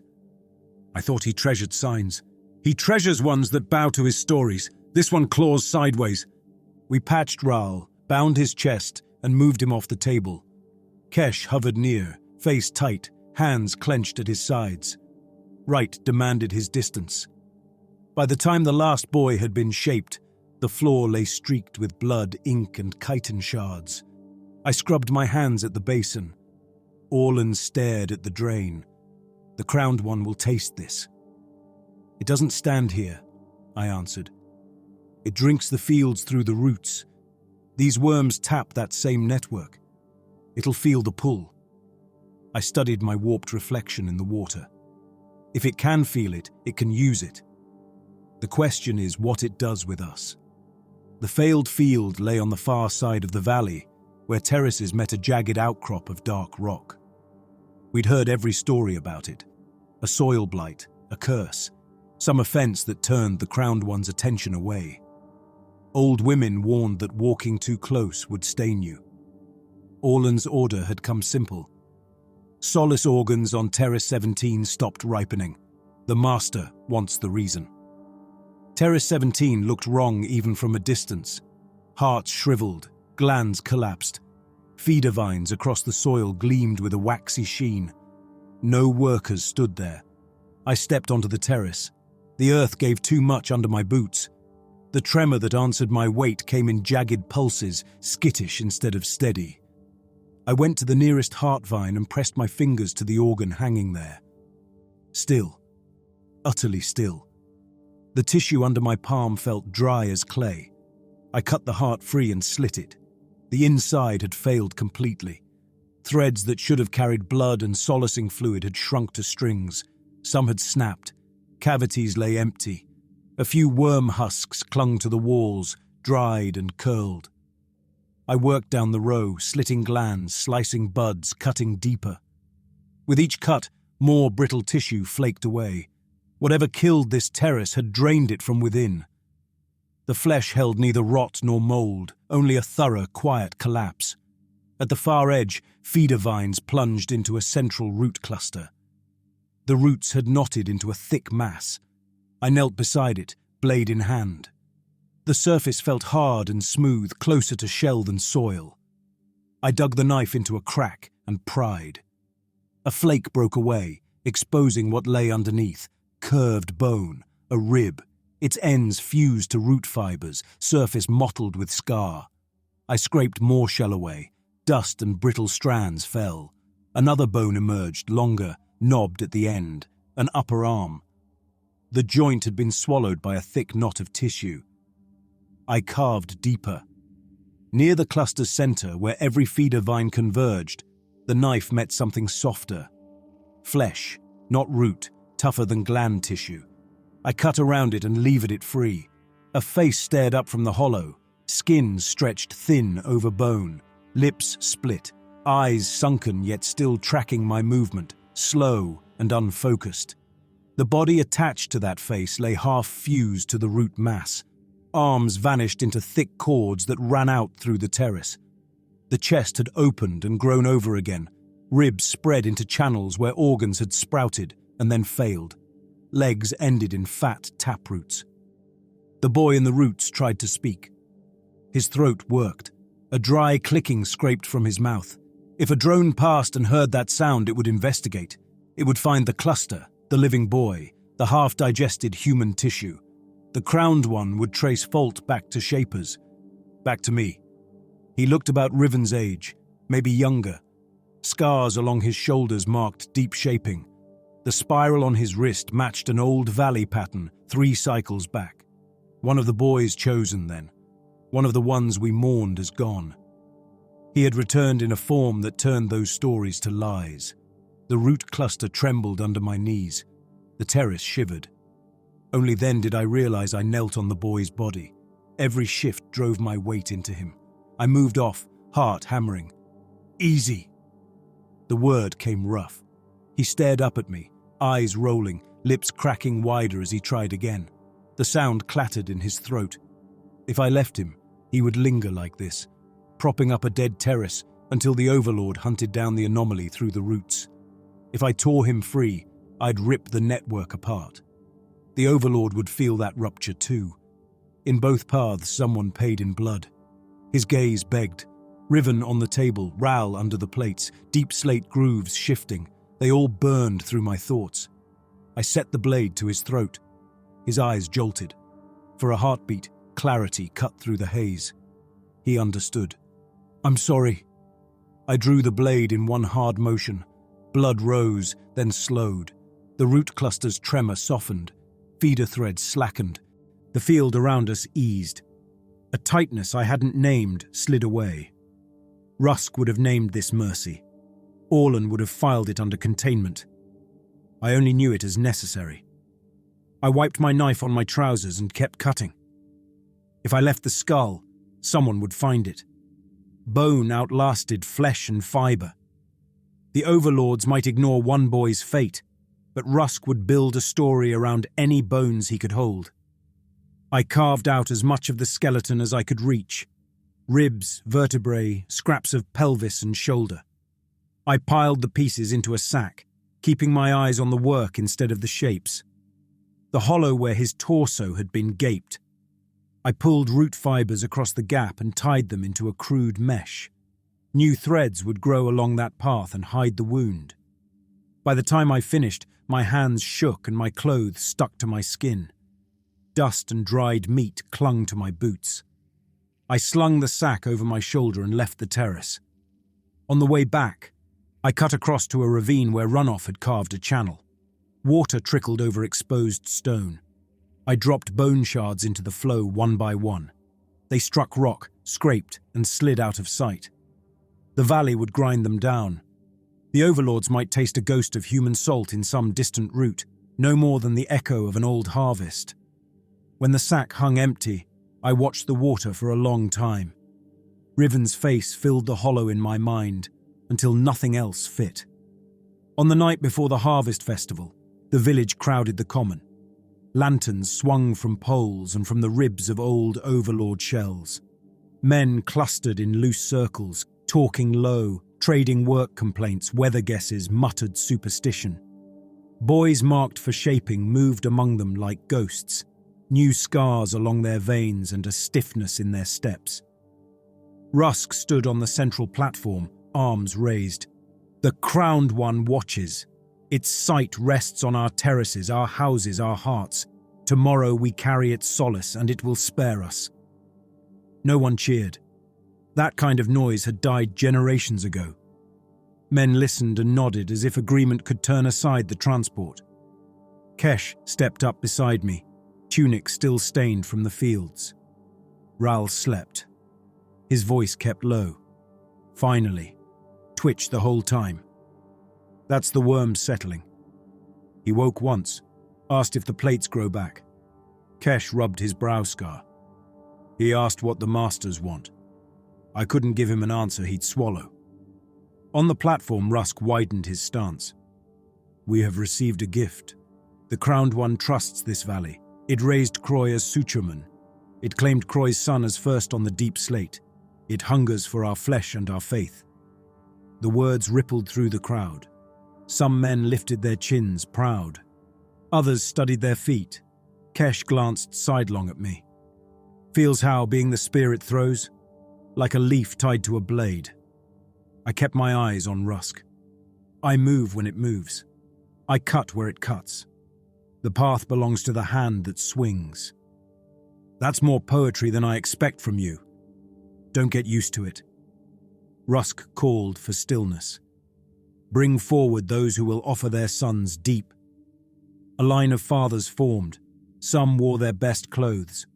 S1: I thought he treasured signs. He treasures ones that bow to his stories. This one claws sideways. We patched Ral, bound his chest, and moved him off the table. Kesh hovered near, face tight, hands clenched at his sides. Right demanded his distance. By the time the last boy had been shaped, the floor lay streaked with blood, ink, and chitin shards. I scrubbed my hands at the basin. Orlan stared at the drain. The crowned one will taste this. It doesn't stand here, I answered. It drinks the fields through the roots. These worms tap that same network. It'll feel the pull. I studied my warped reflection in the water. If it can feel it, it can use it. The question is what it does with us. The failed field lay on the far side of the valley, where terraces met a jagged outcrop of dark rock. We'd heard every story about it. A soil blight, a curse, some offense that turned the crowned one's attention away. Old women warned that walking too close would stain you. Orlan's order had come simple. Solace organs on Terrace 17 stopped ripening. The master wants the reason. Terrace 17 looked wrong even from a distance. Hearts shriveled, glands collapsed. Feeder vines across the soil gleamed with a waxy sheen. No workers stood there. I stepped onto the terrace. The earth gave too much under my boots. The tremor that answered my weight came in jagged pulses, skittish instead of steady. I went to the nearest heart vine and pressed my fingers to the organ hanging there. Still. Utterly still. The tissue under my palm felt dry as clay. I cut the heart free and slit it. The inside had failed completely. Threads that should have carried blood and solacing fluid had shrunk to strings. Some had snapped. Cavities lay empty. A few worm husks clung to the walls, dried and curled. I worked down the row, slitting glands, slicing buds, cutting deeper. With each cut, more brittle tissue flaked away. Whatever killed this terrace had drained it from within. The flesh held neither rot nor mold, only a thorough, quiet collapse. At the far edge, feeder vines plunged into a central root cluster. The roots had knotted into a thick mass. I knelt beside it, blade in hand. The surface felt hard and smooth, closer to shell than soil. I dug the knife into a crack and pried. A flake broke away, exposing what lay underneath, curved bone, a rib, its ends fused to root fibers, surface mottled with scar. I scraped more shell away. Dust and brittle strands fell. Another bone emerged, longer, knobbed at the end, an upper arm. The joint had been swallowed by a thick knot of tissue. I carved deeper. Near the cluster's center, where every feeder vine converged, the knife met something softer. Flesh, not root, tougher than gland tissue. I cut around it and levered it free. A face stared up from the hollow, skin stretched thin over bone, lips split, eyes sunken yet still tracking my movement, slow and unfocused. The body attached to that face lay half fused to the root mass. Arms vanished into thick cords that ran out through the terrace. The chest had opened and grown over again. Ribs spread into channels where organs had sprouted and then failed. Legs ended in fat taproots. The boy in the roots tried to speak. His throat worked. A dry clicking scraped from his mouth. If a drone passed and heard that sound, it would investigate. It would find the cluster, the living boy, the half-digested human tissue. The crowned one would trace fault back to Shapers, back to me. He looked about Riven's age, maybe younger. Scars along his shoulders marked deep shaping. The spiral on his wrist matched an old valley pattern 3 cycles back. One of the boys chosen then. One of the ones we mourned as gone. He had returned in a form that turned those stories to lies. The root cluster trembled under my knees. The terrace shivered. Only then did I realize I knelt on the boy's body. Every shift drove my weight into him. I moved off, heart hammering. Easy. The word came rough. He stared up at me, eyes rolling, lips cracking wider as he tried again. The sound clattered in his throat. If I left him, he would linger like this, propping up a dead terrace until the Overlord hunted down the anomaly through the roots. If I tore him free, I'd rip the network apart. The Overlord would feel that rupture too. In both paths, someone paid in blood. His gaze begged. Riven on the table, Ral under the plates, deep slate grooves shifting. They all burned through my thoughts. I set the blade to his throat. His eyes jolted. For a heartbeat, clarity cut through the haze. He understood. I'm sorry. I drew the blade in one hard motion. Blood rose, then slowed. The root cluster's tremor softened. Feeder threads slackened. The field around us eased. A tightness I hadn't named slid away. Rusk would have named this mercy. Orlan would have filed it under containment. I only knew it as necessary. I wiped my knife on my trousers and kept cutting. If I left the skull, someone would find it. Bone outlasted flesh and fibre. The Overlords might ignore one boy's fate, but Rusk would build a story around any bones he could hold. I carved out as much of the skeleton as I could reach. Ribs, vertebrae, scraps of pelvis and shoulder. I piled the pieces into a sack, keeping my eyes on the work instead of the shapes. The hollow where his torso had been gaped. I pulled root fibers across the gap and tied them into a crude mesh. New threads would grow along that path and hide the wound. By the time I finished, my hands shook and my clothes stuck to my skin. Dust and dried meat clung to my boots. I slung the sack over my shoulder and left the terrace. On the way back, I cut across to a ravine where runoff had carved a channel. Water trickled over exposed stone. I dropped bone shards into the flow one by one. They struck rock, scraped, and slid out of sight. The valley would grind them down. The overlords might taste a ghost of human salt in some distant route, no more than the echo of an old harvest. When the sack hung empty, I watched the water for a long time. Riven's face filled the hollow in my mind, until nothing else fit. On the night before the harvest festival, the village crowded the common. Lanterns swung from poles and from the ribs of old overlord shells. Men clustered in loose circles, talking low, trading work complaints, weather guesses, muttered superstition. Boys marked for shaping moved among them like ghosts, new scars along their veins and a stiffness in their steps. Rusk stood on the central platform, arms raised. The crowned one watches. Its sight rests on our terraces, our houses, our hearts. Tomorrow we carry its solace, and it will spare us. No one cheered. That kind of noise had died generations ago. Men listened and nodded as if agreement could turn aside the transport. Kesh stepped up beside me, tunic still stained from the fields. Ral slept. His voice kept low. Finally, twitched the whole time. That's the worms settling. He woke once, asked if the plates grow back. Kesh rubbed his brow scar. He asked what the masters want. I couldn't give him an answer he'd swallow. On the platform, Rusk widened his stance. We have received a gift. The Crowned One trusts this valley. It raised Croy as Suturman. It claimed Croy's son as first on the deep slate. It hungers for our flesh and our faith. The words rippled through the crowd. Some men lifted their chins, proud. Others studied their feet. Kesh glanced sidelong at me. Feels how being the spear it throws? Like a leaf tied to a blade. I kept my eyes on Rusk. I move when it moves. I cut where it cuts. The path belongs to the hand that swings. That's more poetry than I expect from you. Don't get used to it. Rusk called for stillness. Bring forward those who will offer their sons deep. A line of fathers formed. Some wore their best clothes.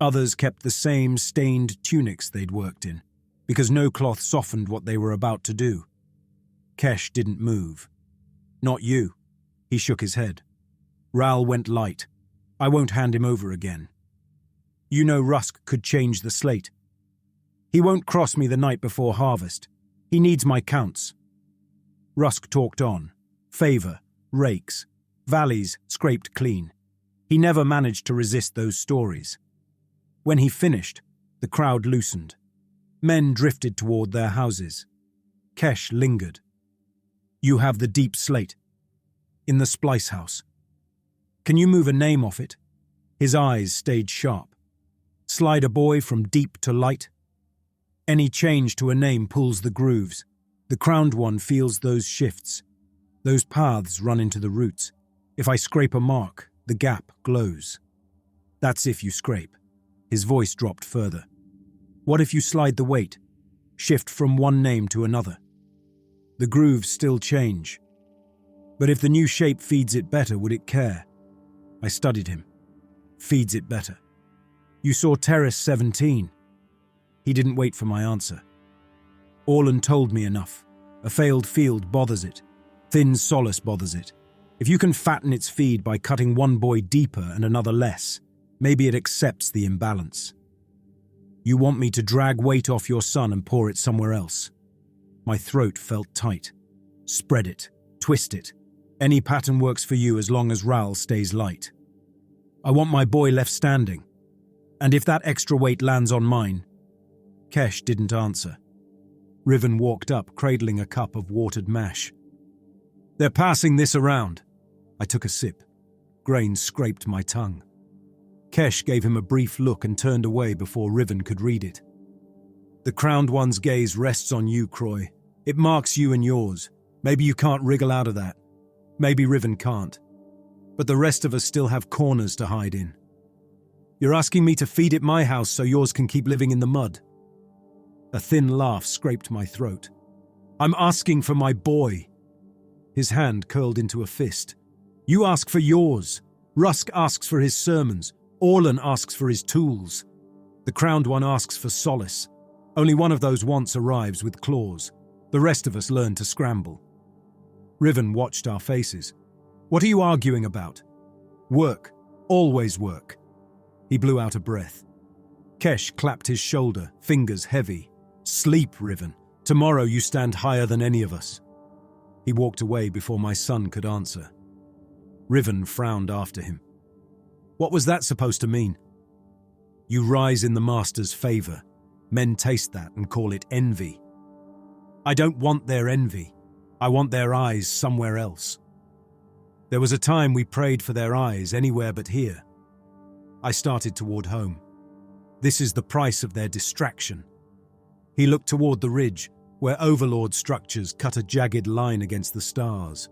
S1: Others kept the same stained tunics they'd worked in, because no cloth softened what they were about to do. Kesh didn't move. Not you. He shook his head. Ral went light. I won't hand him over again. You know Rusk could change the slate. He won't cross me the night before harvest. He needs my counts. Rusk talked on. Favor, rakes, valleys scraped clean. He never managed to resist those stories. When he finished, the crowd loosened. Men drifted toward their houses. Kesh lingered. You have the deep slate. In the splice house. Can you move a name off it? His eyes stayed sharp. Slide a boy from deep to light? Any change to a name pulls the grooves. The crowned one feels those shifts. Those paths run into the roots. If I scrape a mark, the gap glows. That's if you scrape. His voice dropped further. What if you slide the weight? Shift from one name to another. The grooves still change. But if the new shape feeds it better, would it care? I studied him. Feeds it better. You saw Terrace 17. He didn't wait for my answer. Orlan told me enough. A failed field bothers it. Thin solace bothers it. If you can fatten its feed by cutting one boy deeper and another less, maybe it accepts the imbalance. You want me to drag weight off your son and pour it somewhere else. My throat felt tight. Spread it. Twist it. Any pattern works for you as long as Ral stays light. I want my boy left standing. And if that extra weight lands on mine... Kesh didn't answer. Riven walked up, cradling a cup of watered mash. They're passing this around. I took a sip. Grain scraped my tongue. Kesh gave him a brief look and turned away before Riven could read it. The Crowned One's gaze rests on you, Croy. It marks you and yours. Maybe you can't wriggle out of that. Maybe Riven can't. But the rest of us still have corners to hide in. You're asking me to feed it my house so yours can keep living in the mud. A thin laugh scraped my throat. I'm asking for my boy. His hand curled into a fist. You ask for yours. Rusk asks for his sermons. Orlan asks for his tools. The Crowned One asks for solace. Only one of those wants arrives with claws. The rest of us learn to scramble. Riven watched our faces. What are you arguing about? Work. Always work. He blew out a breath. Kesh clapped his shoulder, fingers heavy. Sleep, Riven. Tomorrow you stand higher than any of us. He walked away before my son could answer. Riven frowned after him. What was that supposed to mean? You rise in the Master's favor. Men taste that and call it envy. I don't want their envy. I want their eyes somewhere else. There was a time we prayed for their eyes anywhere but here. I started toward home. This is the price of their distraction. He looked toward the ridge, where Overlord structures cut a jagged line against the stars.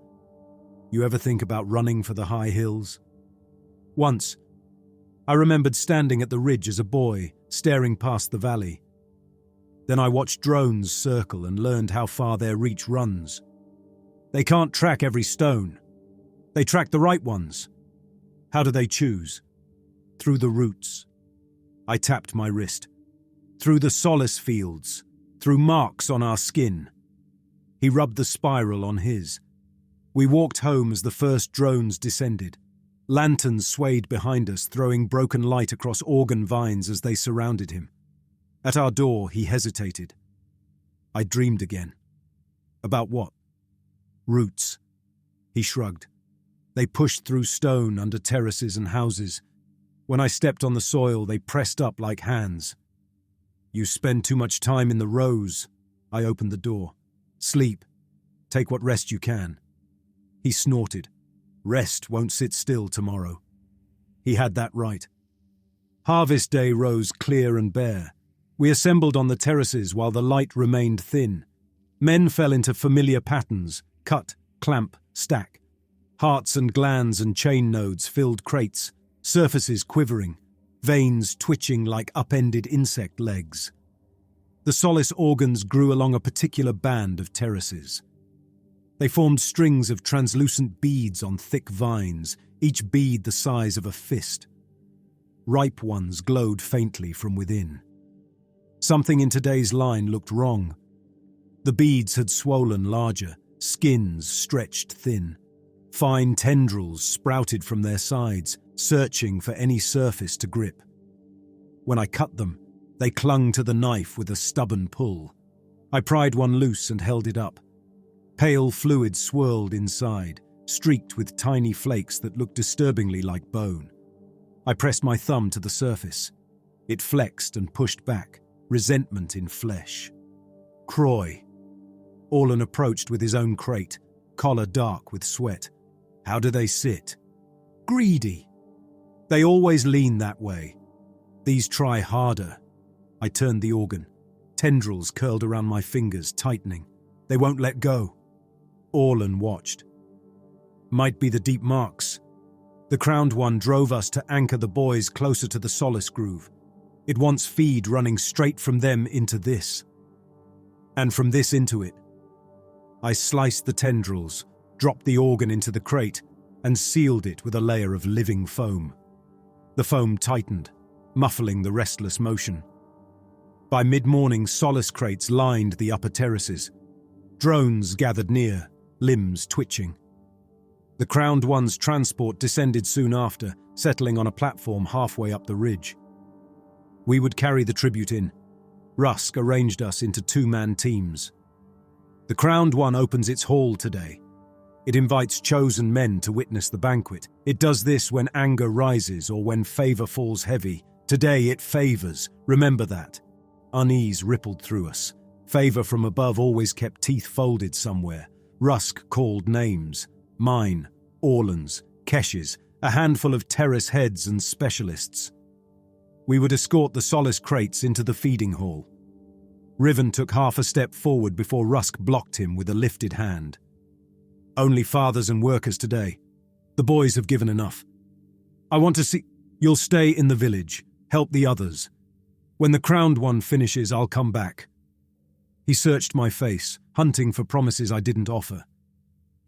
S1: You ever think about running for the high hills? Once, I remembered standing at the ridge as a boy, staring past the valley. Then I watched drones circle and learned how far their reach runs. They can't track every stone. They track the right ones. How do they choose? Through the roots. I tapped my wrist. Through the solace fields. Through marks on our skin. He rubbed the spiral on his. We walked home as the first drones descended. Lanterns swayed behind us, throwing broken light across organ vines as they surrounded him. At our door, he hesitated. I dreamed again. About what? Roots. He shrugged. They pushed through stone under terraces and houses. When I stepped on the soil, they pressed up like hands. You spend too much time in the rows. I opened the door. Sleep. Take what rest you can. He snorted. Rest won't sit still tomorrow. He had that right. Harvest day rose clear and bare. We assembled on the terraces while the light remained thin. Men fell into familiar patterns, cut, clamp, stack. Hearts and glands and chain nodes filled crates, surfaces quivering, veins twitching like upended insect legs. The solace organs grew along a particular band of terraces. They formed strings of translucent beads on thick vines, each bead the size of a fist. Ripe ones glowed faintly from within. Something in today's line looked wrong. The beads had swollen larger, skins stretched thin. Fine tendrils sprouted from their sides, searching for any surface to grip. When I cut them, they clung to the knife with a stubborn pull. I pried one loose and held it up. Pale fluid swirled inside, streaked with tiny flakes that looked disturbingly like bone. I pressed my thumb to the surface. It flexed and pushed back, resentment in flesh. Croy. Orlan approached with his own crate, collar dark with sweat. How do they sit? Greedy. They always lean that way. These try harder. I turned the organ. Tendrils curled around my fingers, tightening. They won't let go. Orlan watched. Might be the deep marks. The Crowned One drove us to anchor the boys closer to the solace groove. It wants feed running straight from them into this. And from this into it. I sliced the tendrils, dropped the organ into the crate, and sealed it with a layer of living foam. The foam tightened, muffling the restless motion. By mid-morning, solace crates lined the upper terraces. Drones gathered near, limbs twitching. The Crowned One's transport descended soon after, settling on a platform halfway up the ridge. We would carry the tribute in. Rusk arranged us into two-man teams. The Crowned One opens its hall today. It invites chosen men to witness the banquet. It does this when anger rises or when favor falls heavy. Today it favors, remember that. Unease rippled through us. Favor from above always kept teeth folded somewhere. Rusk called names. Mine, Orlan's, Kesh's, a handful of terrace heads and specialists. We would escort the solace crates into the feeding hall. Riven took half a step forward before Rusk blocked him with a lifted hand. Only fathers and workers today. The boys have given enough. I want to see... You'll stay in the village, help the others. When the crowned one finishes, I'll come back. He searched my face, hunting for promises I didn't offer.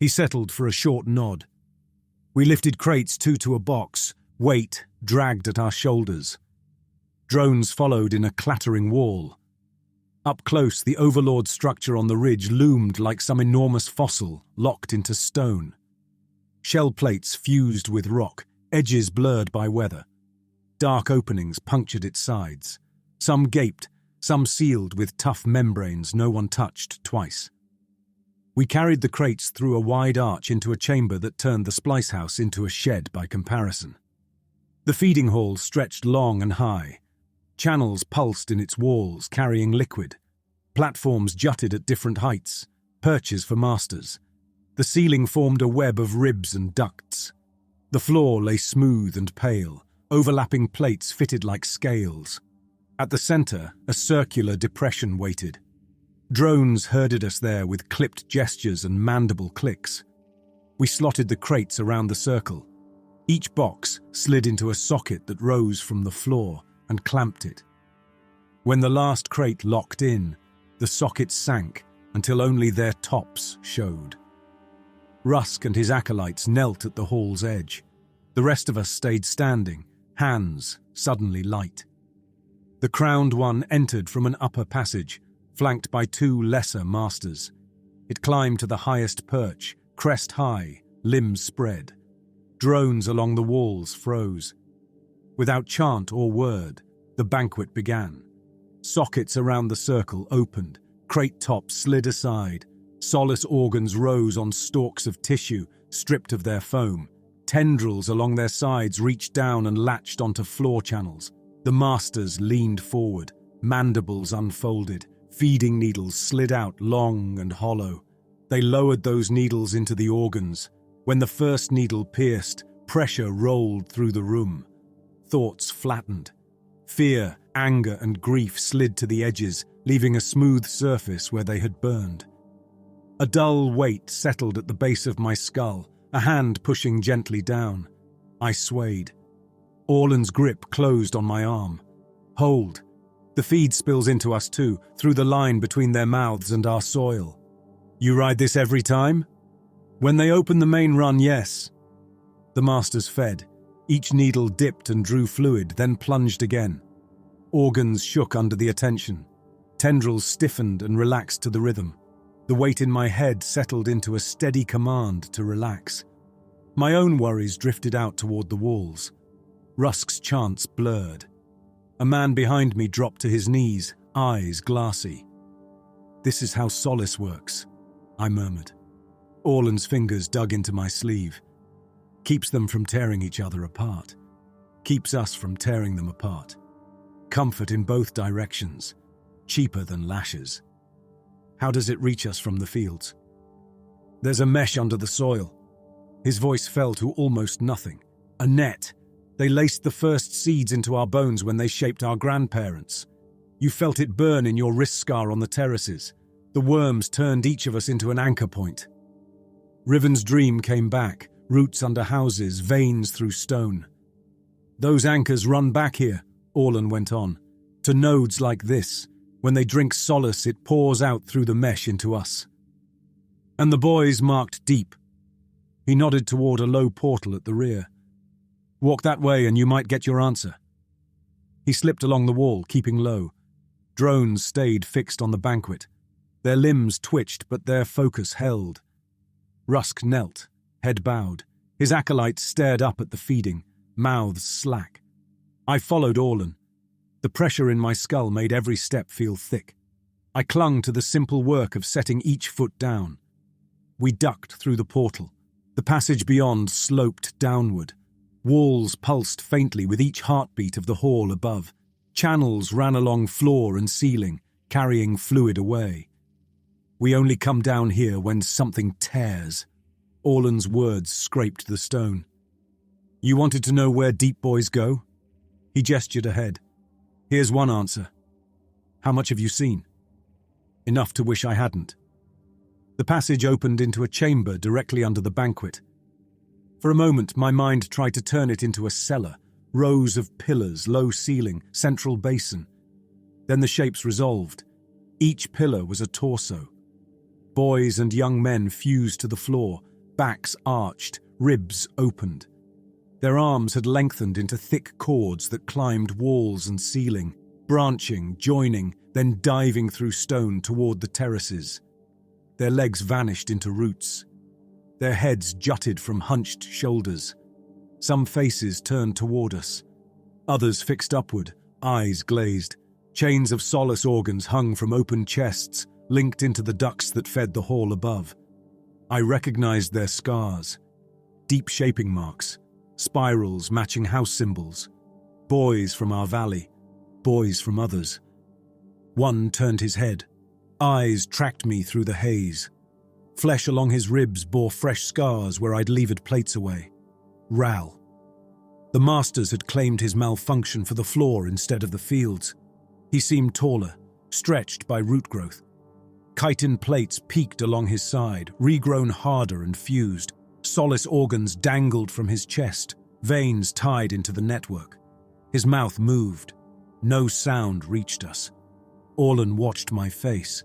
S1: He settled for a short nod. We lifted crates two to a box, weight dragged at our shoulders. Drones followed in a clattering wall. Up close, the overlord structure on the ridge loomed like some enormous fossil locked into stone. Shell plates fused with rock, edges blurred by weather. Dark openings punctured its sides. Some gaped, some sealed with tough membranes no one touched twice. We carried the crates through a wide arch into a chamber that turned the splice house into a shed by comparison. The feeding hall stretched long and high. Channels pulsed in its walls, carrying liquid. Platforms jutted at different heights, perches for masters. The ceiling formed a web of ribs and ducts. The floor lay smooth and pale, overlapping plates fitted like scales. At the center, a circular depression waited. Drones herded us there with clipped gestures and mandible clicks. We slotted the crates around the circle. Each box slid into a socket that rose from the floor and clamped it. When the last crate locked in, the sockets sank until only their tops showed. Rusk and his acolytes knelt at the hall's edge. The rest of us stayed standing, hands suddenly light. The crowned one entered from an upper passage, flanked by two lesser masters. It climbed to the highest perch, crest high, limbs spread. Drones along the walls froze. Without chant or word, the banquet began. Sockets around the circle opened, crate tops slid aside, solace organs rose on stalks of tissue, stripped of their foam. Tendrils along their sides reached down and latched onto floor channels. The masters leaned forward, mandibles unfolded, feeding needles slid out long and hollow. They lowered those needles into the organs. When the first needle pierced, pressure rolled through the room. Thoughts flattened. Fear, anger, and grief slid to the edges, leaving a smooth surface where they had burned. A dull weight settled at the base of my skull, a hand pushing gently down. I swayed. Orlan's grip closed on my arm. Hold. The feed spills into us too, through the line between their mouths and our soil. You ride this every time? When they open the main run, yes. The masters fed. Each needle dipped and drew fluid, then plunged again. Organs shook under the attention. Tendrils stiffened and relaxed to the rhythm. The weight in my head settled into a steady command to relax. My own worries drifted out toward the walls. Rusk's chants blurred. A man behind me dropped to his knees, eyes glassy. This is how solace works, I murmured. Orlan's fingers dug into my sleeve. Keeps them from tearing each other apart. Keeps us from tearing them apart. Comfort in both directions. Cheaper than lashes. How does it reach us from the fields? There's a mesh under the soil. His voice fell to almost nothing. A net. They laced the first seeds into our bones when they shaped our grandparents. You felt it burn in your wrist scar on the terraces. The worms turned each of us into an anchor point. Riven's dream came back, roots under houses, veins through stone. Those anchors run back here, Orlan went on, to nodes like this. When they drink solace, it pours out through the mesh into us. And the boys marked deep. He nodded toward a low portal at the rear. Walk that way and you might get your answer. He slipped along the wall, keeping low. Drones stayed fixed on the banquet. Their limbs twitched, but their focus held. Rusk knelt, head bowed. His acolytes stared up at the feeding, mouths slack. I followed Orlan. The pressure in my skull made every step feel thick. I clung to the simple work of setting each foot down. We ducked through the portal. The passage beyond sloped downward. Walls pulsed faintly with each heartbeat of the hall above. Channels ran along floor and ceiling, carrying fluid away. We only come down here when something tears. Orlan's words scraped the stone. You wanted to know where deep boys go? He gestured ahead. Here's one answer. How much have you seen? Enough to wish I hadn't. The passage opened into a chamber directly under the banquet. For a moment, my mind tried to turn it into a cellar, rows of pillars, low ceiling, central basin. Then the shapes resolved. Each pillar was a torso. Boys and young men fused to the floor, backs arched, ribs opened. Their arms had lengthened into thick cords that climbed walls and ceiling, branching, joining, then diving through stone toward the terraces. Their legs vanished into roots. Their heads jutted from hunched shoulders. Some faces turned toward us. Others fixed upward, eyes glazed. Chains of solace organs hung from open chests, linked into the ducts that fed the hall above. I recognized their scars. Deep shaping marks, spirals matching house symbols. Boys from our valley, boys from others. One turned his head. Eyes tracked me through the haze. Flesh along his ribs bore fresh scars where I'd levered plates away. Ral. The masters had claimed his malfunction for the floor instead of the fields. He seemed taller, stretched by root growth. Chitin plates peaked along his side, regrown harder and fused. Solace organs dangled from his chest, veins tied into the network. His mouth moved. No sound reached us. Orlan watched my face.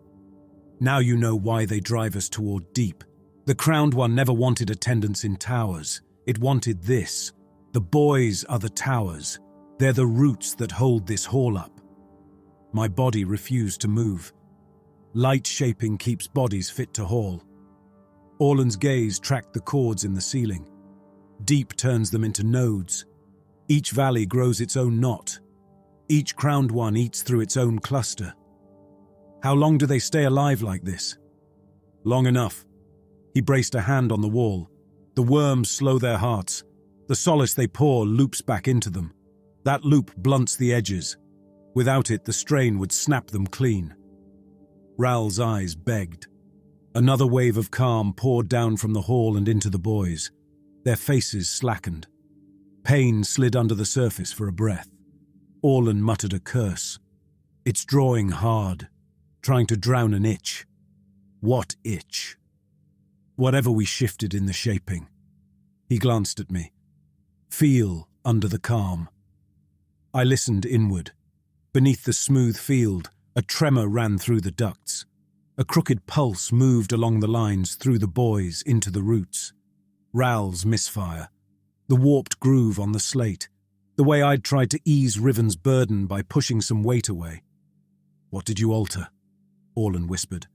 S1: Now you know why they drive us toward deep. The Crowned One never wanted attendance in towers. It wanted this. The boys are the towers. They're the roots that hold this hall up. My body refused to move. Light shaping keeps bodies fit to haul. Orlan's gaze tracked the cords in the ceiling. Deep turns them into nodes. Each valley grows its own knot. Each Crowned One eats through its own cluster. How long do they stay alive like this? Long enough. He braced a hand on the wall. The worms slow their hearts. The solace they pour loops back into them. That loop blunts the edges. Without it, the strain would snap them clean. Ral's eyes begged. Another wave of calm poured down from the hall and into the boys. Their faces slackened. Pain slid under the surface for a breath. Orlan muttered a curse. It's drawing hard, trying to drown an itch. What itch? Whatever we shifted in the shaping. He glanced at me. Feel under the calm. I listened inward. Beneath the smooth field, a tremor ran through the ducts. A crooked pulse moved along the lines through the boys into the roots. Ral's misfire. The warped groove on the slate. The way I'd tried to ease Riven's burden by pushing some weight away. What did you alter? Orlan whispered.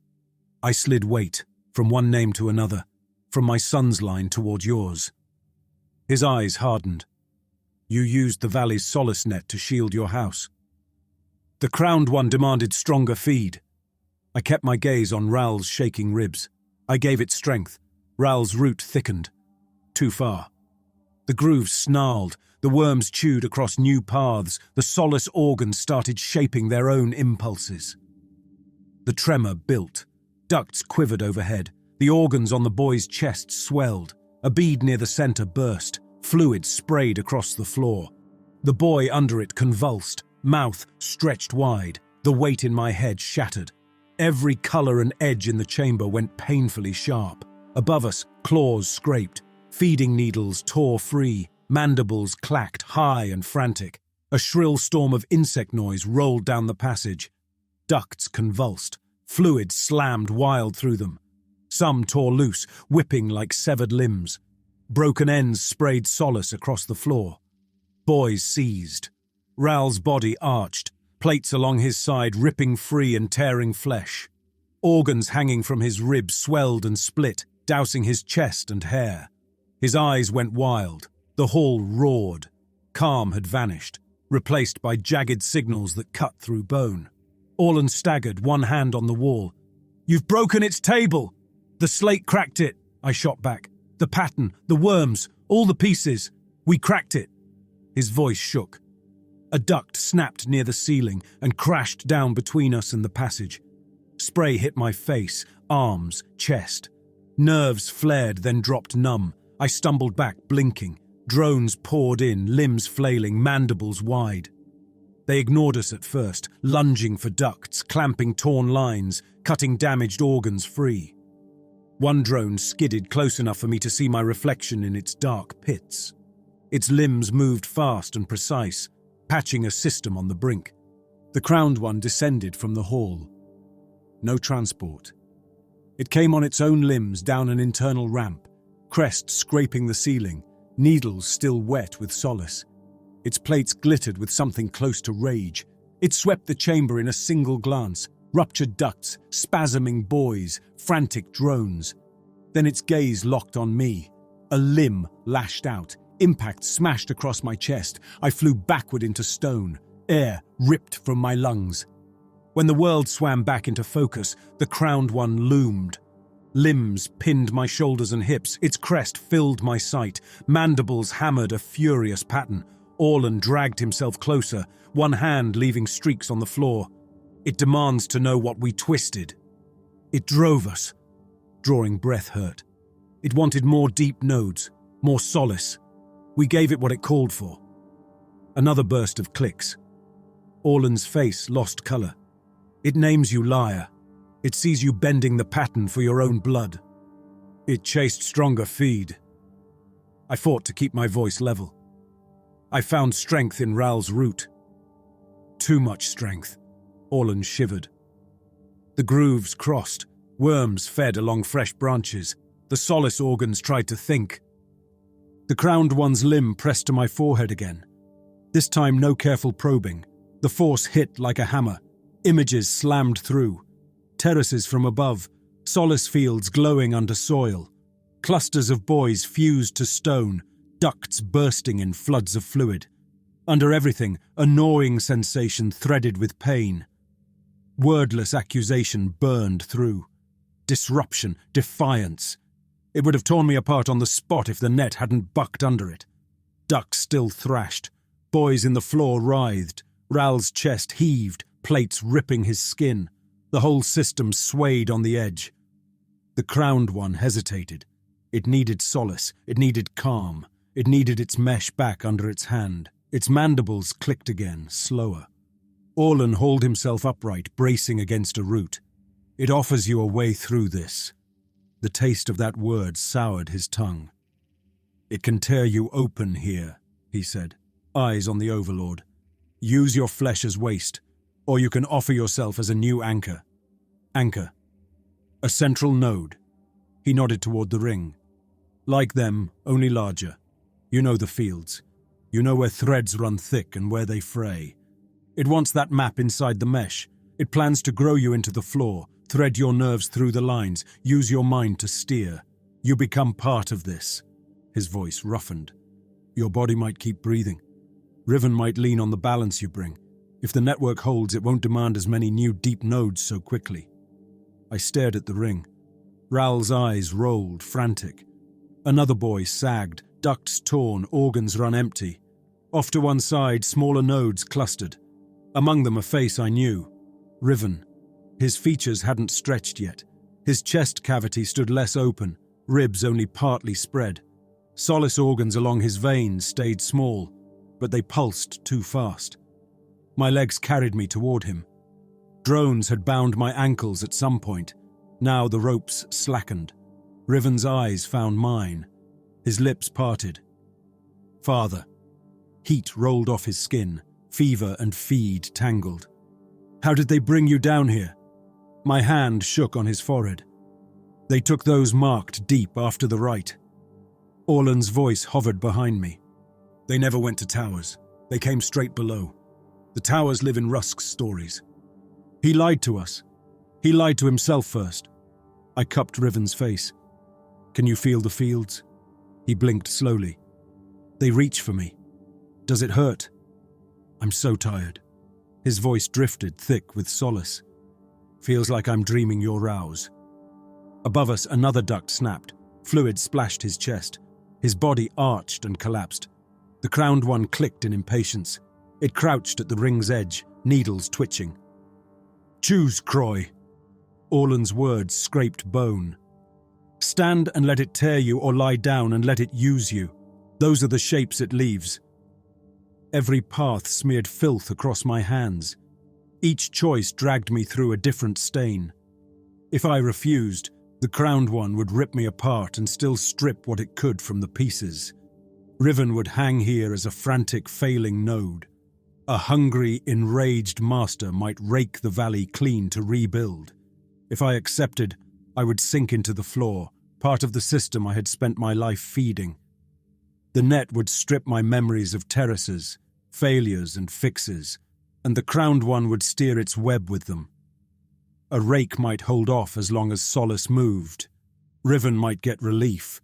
S1: I slid weight, from one name to another, from my son's line toward yours. His eyes hardened. You used the valley's solace net to shield your house. The Crowned One demanded stronger feed. I kept my gaze on Ral's shaking ribs. I gave it strength. Ral's root thickened. Too far. The grooves snarled. The worms chewed across new paths. The solace organs started shaping their own impulses. The tremor built. Ducts quivered overhead. The organs on the boy's chest swelled. A bead near the center burst. Fluid sprayed across the floor. The boy under it convulsed. Mouth stretched wide. The weight in my head shattered. Every color and edge in the chamber went painfully sharp. Above us, claws scraped. Feeding needles tore free. Mandibles clacked high and frantic. A shrill storm of insect noise rolled down the passage. Ducts convulsed. Fluid slammed wild through them. Some tore loose, whipping like severed limbs. Broken ends sprayed solace across the floor. Boys seized. Ral's body arched, plates along his side ripping free and tearing flesh. Organs hanging from his ribs swelled and split, dousing his chest and hair. His eyes went wild. The hall roared. Calm had vanished, replaced by jagged signals that cut through bone. Orlan staggered, one hand on the wall. You've broken its table! The slate cracked it, I shot back. The pattern, the worms, all the pieces. We cracked it. His voice shook. A duct snapped near the ceiling and crashed down between us and the passage. Spray hit my face, arms, chest. Nerves flared, then dropped numb. I stumbled back, blinking. Drones poured in, limbs flailing, mandibles wide. They ignored us at first, lunging for ducts, clamping torn lines, cutting damaged organs free. One drone skidded close enough for me to see my reflection in its dark pits. Its limbs moved fast and precise, patching a system on the brink. The crowned one descended from the hall. No transport. It came on its own limbs down an internal ramp, crest scraping the ceiling, needles still wet with solace. Its plates glittered with something close to rage. It swept the chamber in a single glance, ruptured ducts, spasming buoys, frantic drones. Then its gaze locked on me. A limb lashed out, impact smashed across my chest. I flew backward into stone, air ripped from my lungs. When the world swam back into focus, the crowned one loomed. Limbs pinned my shoulders and hips, its crest filled my sight, mandibles hammered a furious pattern. Orlan dragged himself closer, one hand leaving streaks on the floor. It demands to know what we twisted. It drove us. Drawing breath hurt. It wanted more deep nodes, more solace. We gave it what it called for. Another burst of clicks. Orlan's face lost color. It names you liar. It sees you bending the pattern for your own blood. It chased stronger feed. I fought to keep my voice level. I found strength in Ral's root. Too much strength. Orlan shivered. The grooves crossed. Worms fed along fresh branches. The solace organs tried to think. The crowned one's limb pressed to my forehead again. This time no careful probing. The force hit like a hammer. Images slammed through. Terraces from above. Solace fields glowing under soil. Clusters of buoys fused to stone. Ducts bursting in floods of fluid. Under everything, a gnawing sensation threaded with pain. Wordless accusation burned through. Disruption, defiance. It would have torn me apart on the spot if the net hadn't bucked under it. Ducks still thrashed. Buoys in the floor writhed. Ral's chest heaved, plates ripping his skin. The whole system swayed on the edge. The crowned one hesitated. It needed solace. It needed calm. It needed its mesh back under its hand. Its mandibles clicked again, slower. Orlan hauled himself upright, bracing against a root. It offers you a way through this. The taste of that word soured his tongue. It can tear you open here, he said, eyes on the Overlord. Use your flesh as waste, or you can offer yourself as a new anchor. Anchor. A central node. He nodded toward the ring. Like them, only larger. You know the fields. You know where threads run thick and where they fray. It wants that map inside the mesh. It plans to grow you into the floor, thread your nerves through the lines, use your mind to steer. You become part of this. His voice roughened. Your body might keep breathing. Riven might lean on the balance you bring. If the network holds, it won't demand as many new deep nodes so quickly. I stared at the ring. Ral's eyes rolled, frantic. Another boy sagged, ducts torn, organs run empty. Off to one side, smaller nodes clustered. Among them a face I knew. Riven. His features hadn't stretched yet. His chest cavity stood less open, ribs only partly spread. Solace organs along his veins stayed small, but they pulsed too fast. My legs carried me toward him. Drones had bound my ankles at some point. Now the ropes slackened. Riven's eyes found mine. His lips parted. Father. Heat rolled off his skin. Fever and feed tangled. How did they bring you down here? My hand shook on his forehead. They took those marked deep after the rite. Orlan's voice hovered behind me. They never went to towers. They came straight below. The towers live in Rusk's stories. He lied to us. He lied to himself first. I cupped Riven's face. Can you feel the fields? He blinked slowly. They reach for me. Does it hurt? I'm so tired. His voice drifted, thick with solace. Feels like I'm dreaming your rouse. Above us, another duct snapped. Fluid splashed his chest. His body arched and collapsed. The crowned one clicked in impatience. It crouched at the ring's edge, needles twitching. Choose, Croy. Orlan's words scraped bone. Stand and let it tear you, or lie down and let it use you. Those are the shapes it leaves. Every path smeared filth across my hands. Each choice dragged me through a different stain. If I refused, the crowned one would rip me apart and still strip what it could from the pieces. Riven would hang here as a frantic, failing node. A hungry, enraged master might rake the valley clean to rebuild. If I accepted, I would sink into the floor, part of the system I had spent my life feeding. The net would strip my memories of terraces, failures and fixes, and the crowned one would steer its web with them. A rake might hold off as long as Solace moved. Riven might get relief.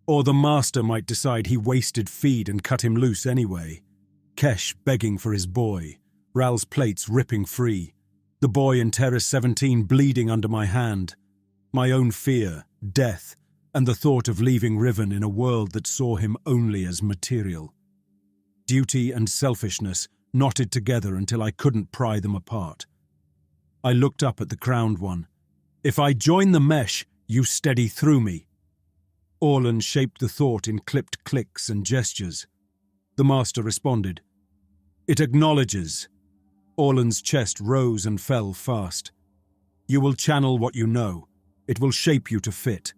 S1: Or the master might decide he wasted feed and cut him loose anyway. Kesh begging for his boy, Ral's plates ripping free, the boy in Terrace 17 bleeding under my hand, my own fear, death, and the thought of leaving Riven in a world that saw him only as material. Duty and selfishness knotted together until I couldn't pry them apart. I looked up at the crowned one. If I join the mesh, you steady through me. Orlan shaped the thought in clipped clicks and gestures. The master responded. It acknowledges. Orlan's chest rose and fell fast. You will channel what you know. It will shape you to fit.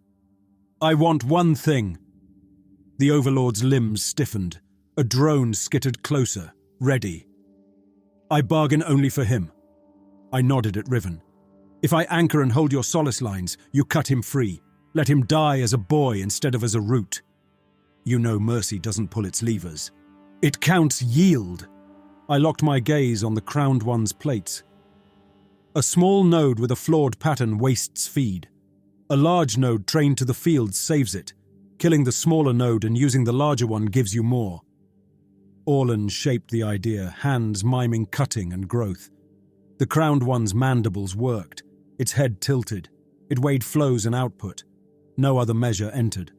S1: I want one thing. The Overlord's limbs stiffened. A drone skittered closer, ready. I bargain only for him. I nodded at Riven. If I anchor and hold your solace lines, you cut him free. Let him die as a boy instead of as a root. You know mercy doesn't pull its levers. It counts yield. I locked my gaze on the crowned one's plates. A small node with a flawed pattern wastes feed. A large node trained to the field saves it. Killing the smaller node and using the larger one gives you more. Orlan shaped the idea, hands miming cutting and growth. The crowned one's mandibles worked. Its head tilted. It weighed flows and output. No other measure entered.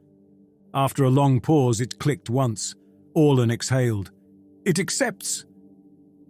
S1: After a long pause, it clicked once. Orlan exhaled. It accepts.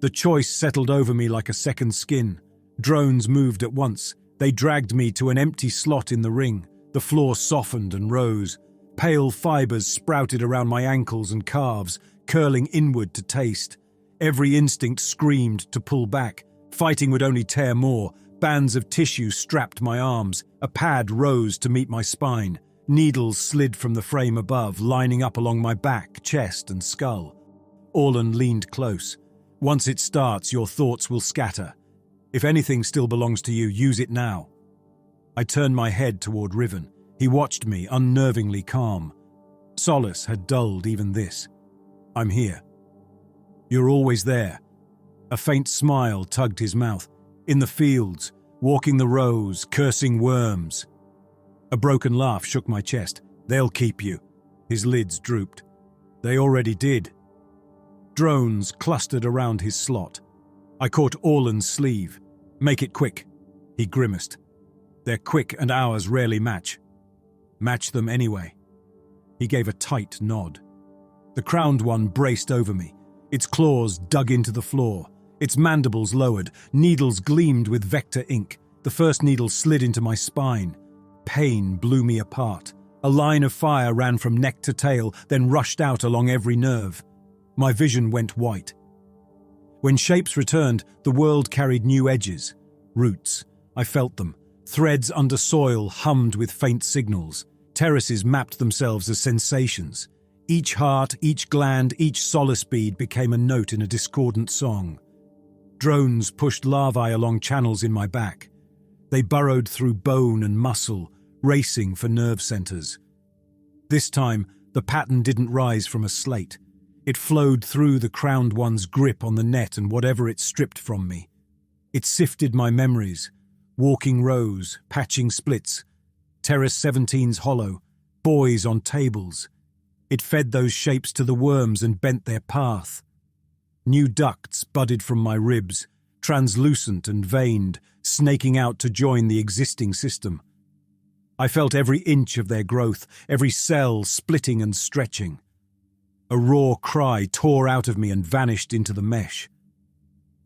S1: The choice settled over me like a second skin. Drones moved at once. They dragged me to an empty slot in the ring. The floor softened and rose. Pale fibers sprouted around my ankles and calves, curling inward to taste. Every instinct screamed to pull back. Fighting would only tear more. Bands of tissue strapped my arms. A pad rose to meet my spine. Needles slid from the frame above, lining up along my back, chest, and skull. Orlan leaned close. Once it starts, your thoughts will scatter. If anything still belongs to you, use it now. I turned my head toward Riven. He watched me, unnervingly calm. Solace had dulled even this. I'm here. You're always there. A faint smile tugged his mouth. In the fields, walking the rows, cursing worms. A broken laugh shook my chest. They'll keep you. His lids drooped. They already did. Drones clustered around his slot. I caught Orlan's sleeve. Make it quick. He grimaced. They're quick and ours rarely match. Match them anyway. He gave a tight nod. The crowned one braced over me. Its claws dug into the floor. Its mandibles lowered. Needles gleamed with vector ink. The first needle slid into my spine. Pain blew me apart. A line of fire ran from neck to tail, then rushed out along every nerve. My vision went white. When shapes returned, the world carried new edges. Roots. I felt them. Threads under soil hummed with faint signals. Terraces mapped themselves as sensations. Each heart, each gland, each solace bead became a note in a discordant song. Drones pushed larvae along channels in my back. They burrowed through bone and muscle, racing for nerve centers. This time, the pattern didn't rise from a slate. It flowed through the crowned one's grip on the net and whatever it stripped from me. It sifted my memories, walking rows, patching splits, Terrace 17's hollow, boys on tables. It fed those shapes to the worms and bent their path. New ducts budded from my ribs, translucent and veined, snaking out to join the existing system. I felt every inch of their growth, every cell splitting and stretching. A raw cry tore out of me and vanished into the mesh.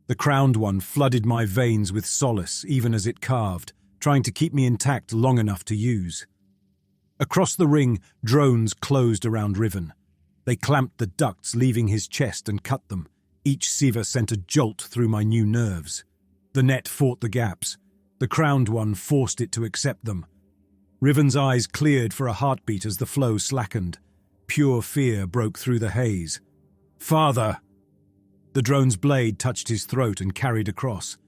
S1: The crowned one flooded my veins with solace, even as it carved, trying to keep me intact long enough to use. Across the ring, drones closed around Riven. They clamped the ducts, leaving his chest, and cut them. Each sieve sent a jolt through my new nerves. The net fought the gaps. The crowned one forced it to accept them. Riven's eyes cleared for a heartbeat as the flow slackened. pure fear broke through the haze. "Father!" The drone's blade touched his throat and carried across.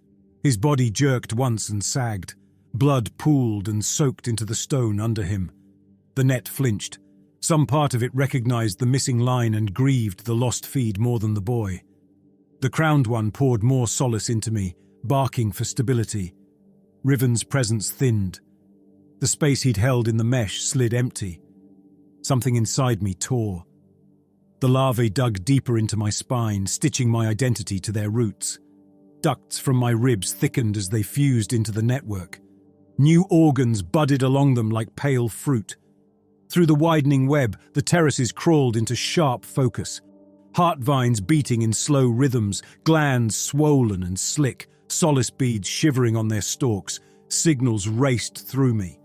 S1: His body jerked once and sagged. Blood pooled and soaked into the stone under him. The net flinched. Some part of it recognized the missing line and grieved the lost feed more than the boy. The crowned one poured more solace into me, barking for stability. Riven's presence thinned. The space he'd held in the mesh slid empty. Something inside me tore. The larvae dug deeper into my spine, stitching my identity to their roots. Ducts from my ribs thickened as they fused into the network. New organs budded along them like pale fruit. Through the widening web, the terraces crawled into sharp focus. Heart vines beating in slow rhythms, glands swollen and slick, solace beads shivering on their stalks, signals raced through me.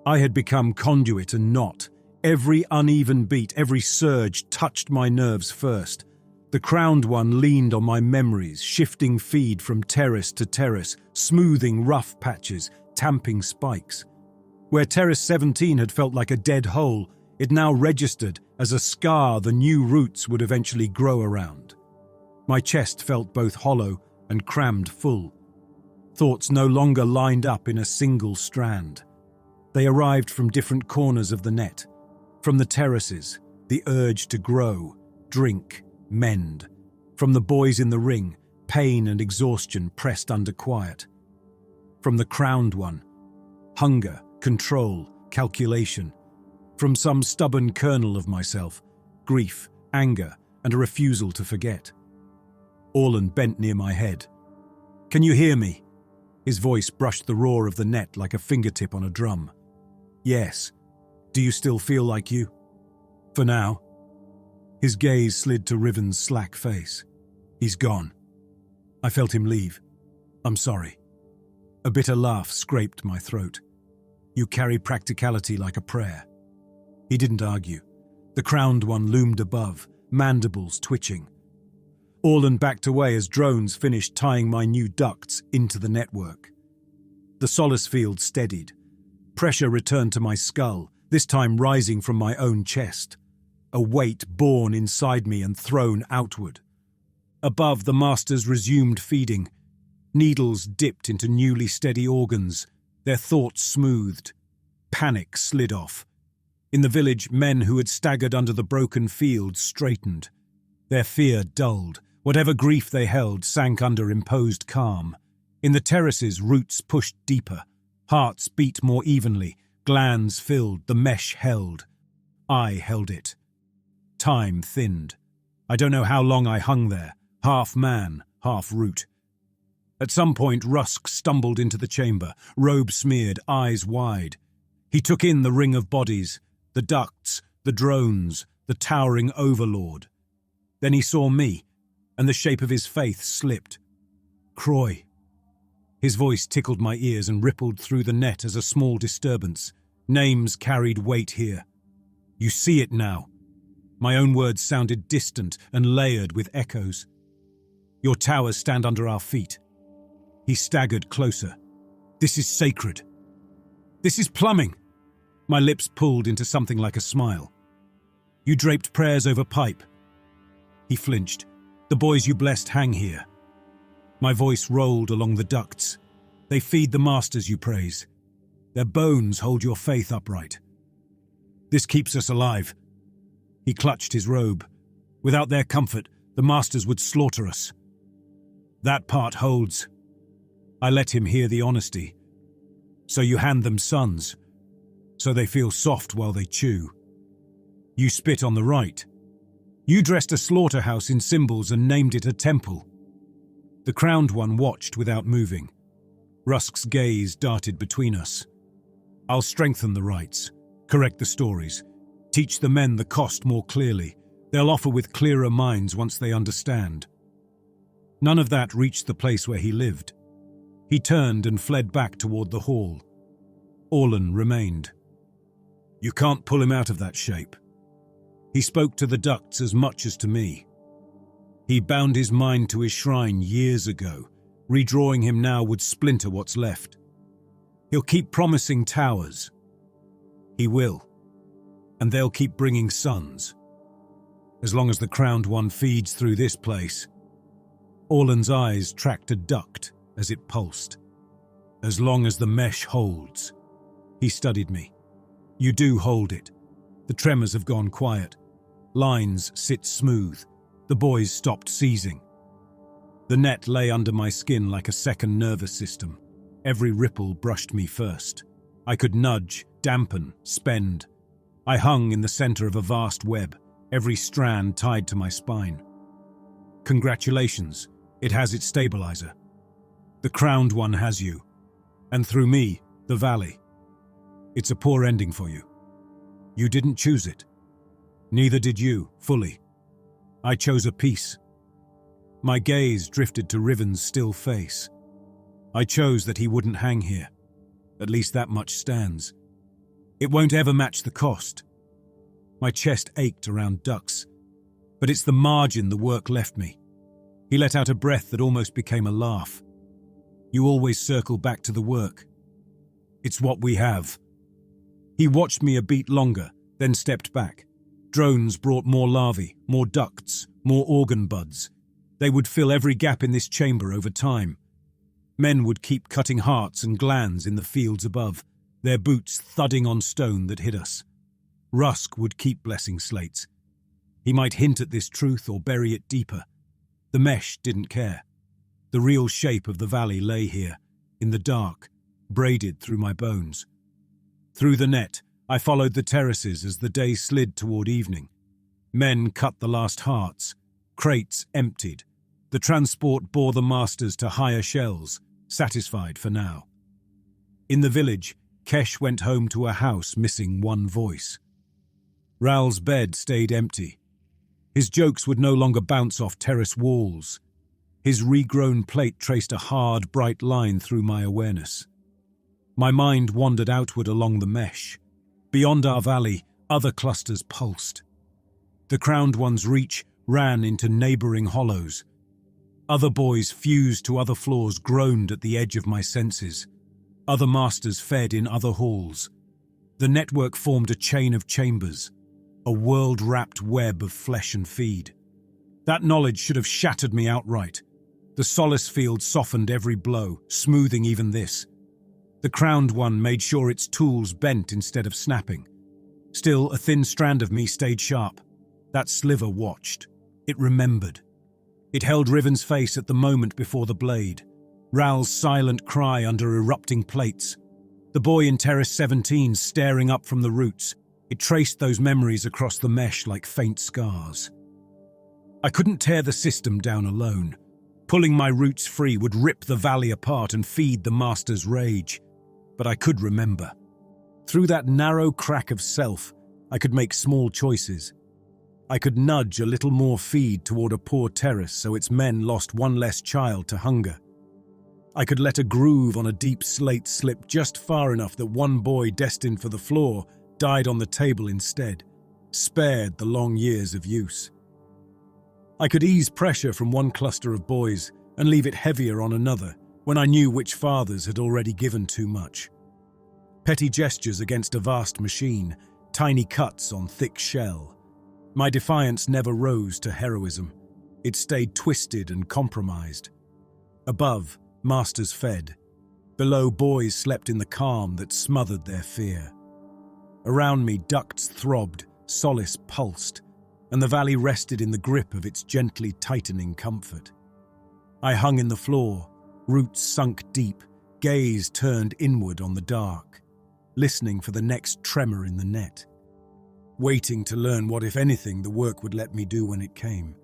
S1: I had become conduit and not. Every uneven beat, every surge touched my nerves first. The crowned one leaned on my memories, shifting feed from terrace to terrace, smoothing rough patches, tamping spikes. Where Terrace 17 had felt like a dead hole, it now registered as a scar the new roots would eventually grow around. My chest felt both hollow and crammed full. Thoughts no longer lined up in a single strand. They arrived from different corners of the net. From the terraces, the urge to grow, drink, mend. From the boys in the ring, pain and exhaustion pressed under quiet. From the crowned one, hunger, control, calculation. From some stubborn kernel of myself, grief, anger, and a refusal to forget. Orlan bent near my head. "Can you hear me?" His voice brushed the roar of the net like a fingertip on a drum. "Yes. Do you still feel like you?" "For now." His gaze slid to Riven's slack face. "He's gone." I felt him leave. "I'm sorry." A bitter laugh scraped my throat. "You carry practicality like a prayer." He didn't argue. The crowned one loomed above, mandibles twitching. Orlan backed away as drones finished tying my new ducts into the network. The solace field steadied. Pressure returned to my skull, this time rising from my own chest. A weight borne inside me and thrown outward. Above, the masters resumed feeding. Needles dipped into newly steady organs, their thoughts smoothed. Panic slid off. In the village, men who had staggered under the broken field straightened. Their fear dulled. Whatever grief they held sank under imposed calm. In the terraces, roots pushed deeper. Hearts beat more evenly. Glands filled. The mesh held. I held it. Time thinned. I don't know how long I hung there, half man, half root. At some point, Rusk stumbled into the chamber, robe smeared, eyes wide. He took in the ring of bodies, the ducts, the drones, the towering overlord. Then he saw me, and the shape of his face slipped. Croy. His voice tickled my ears and rippled through the net as a small disturbance. Names carried weight here. You see it now. My own words sounded distant and layered with echoes. Your towers stand under our feet. He staggered closer. This is sacred. This is plumbing. My lips pulled into something like a smile. You draped prayers over pipe. He flinched. The boys you blessed hang here. My voice rolled along the ducts. They feed the masters you praise. Their bones hold your faith upright. This keeps us alive. He clutched his robe. Without their comfort, the masters would slaughter us. That part holds. I let him hear the honesty. So you hand them sons, so they feel soft while they chew. You spit on the right. You dressed a slaughterhouse in symbols and named it a temple. The crowned one watched without moving. Rusk's gaze darted between us. I'll strengthen the rites, correct the stories, teach the men the cost more clearly. They'll offer with clearer minds once they understand. None of that reached the place where he lived. He turned and fled back toward the hall. Orlan remained. You can't pull him out of that shape. He spoke to the ducts as much as to me. He bound his mind to his shrine years ago. Redrawing him now would splinter what's left. He'll keep promising towers. He will. And they'll keep bringing sons. as long as the crowned one feeds through this place. Orlan's eyes tracked a duct as it pulsed. As long as the mesh holds. He studied me. You do hold it. The tremors have gone quiet. Lines sit smooth. The boys stopped seizing. The net lay under my skin like a second nervous system. Every ripple brushed me first. I could nudge, dampen, spend. I hung in the center of a vast web, every strand tied to my spine. Congratulations, it has its stabilizer. The crowned one has you. And through me, the valley. It's a poor ending for you. You didn't choose it. Neither did you, fully. I chose a piece. My gaze drifted to Riven's still face. I chose that he wouldn't hang here. At least that much stands. It won't ever match the cost. My chest ached around ducks, but it's the margin the work left me. He let out a breath that almost became a laugh. You always circle back to the work. It's what we have. He watched me a beat longer, then stepped back. Drones brought more larvae, more ducts, more organ buds. They would fill every gap in this chamber over time. Men would keep cutting hearts and glands in the fields above, their boots thudding on stone that hid us. Rusk would keep blessing slates. He might hint at this truth or bury it deeper. The mesh didn't care. The real shape of the valley lay here, in the dark, braided through my bones. Through the net, I followed the terraces as the day slid toward evening. Men cut the last hearts. Crates emptied. The transport bore the masters to higher shells, satisfied for now. In the village, Kesh went home to a house missing one voice. Ral's bed stayed empty. His jokes would no longer bounce off terrace walls. His regrown plate traced a hard, bright line through my awareness. My mind wandered outward along the mesh. Beyond our valley, other clusters pulsed. The crowned one's reach ran into neighboring hollows. Other boys fused to other floors groaned at the edge of my senses. Other masters fed in other halls. The network formed a chain of chambers, a world-wrapped web of flesh and feed. That knowledge should have shattered me outright. The solace field softened every blow, smoothing even this. The crowned one made sure its tools bent instead of snapping. Still, a thin strand of me stayed sharp. That sliver watched. It remembered. It held Riven's face at the moment before the blade. Ral's silent cry under erupting plates. The boy in Terrace 17 staring up from the roots. It traced those memories across the mesh like faint scars. I couldn't tear the system down alone. Pulling my roots free would rip the valley apart and feed the master's rage. But I could remember. Through that narrow crack of self, I could make small choices. I could nudge a little more feed toward a poor terrace so its men lost one less child to hunger. I could let a groove on a deep slate slip just far enough that one boy destined for the floor died on the table instead, spared the long years of use. I could ease pressure from one cluster of boys and leave it heavier on another when I knew which fathers had already given too much. Petty gestures against a vast machine, tiny cuts on thick shell. My defiance never rose to heroism. It stayed twisted and compromised. Above, masters fed. Below, boys slept in the calm that smothered their fear. Around me, ducts throbbed, solace pulsed, and the valley rested in the grip of its gently tightening comfort. I hung in the floor, roots sunk deep, gaze turned inward on the dark, listening for the next tremor in the net, waiting to learn what, if anything, the work would let me do when it came.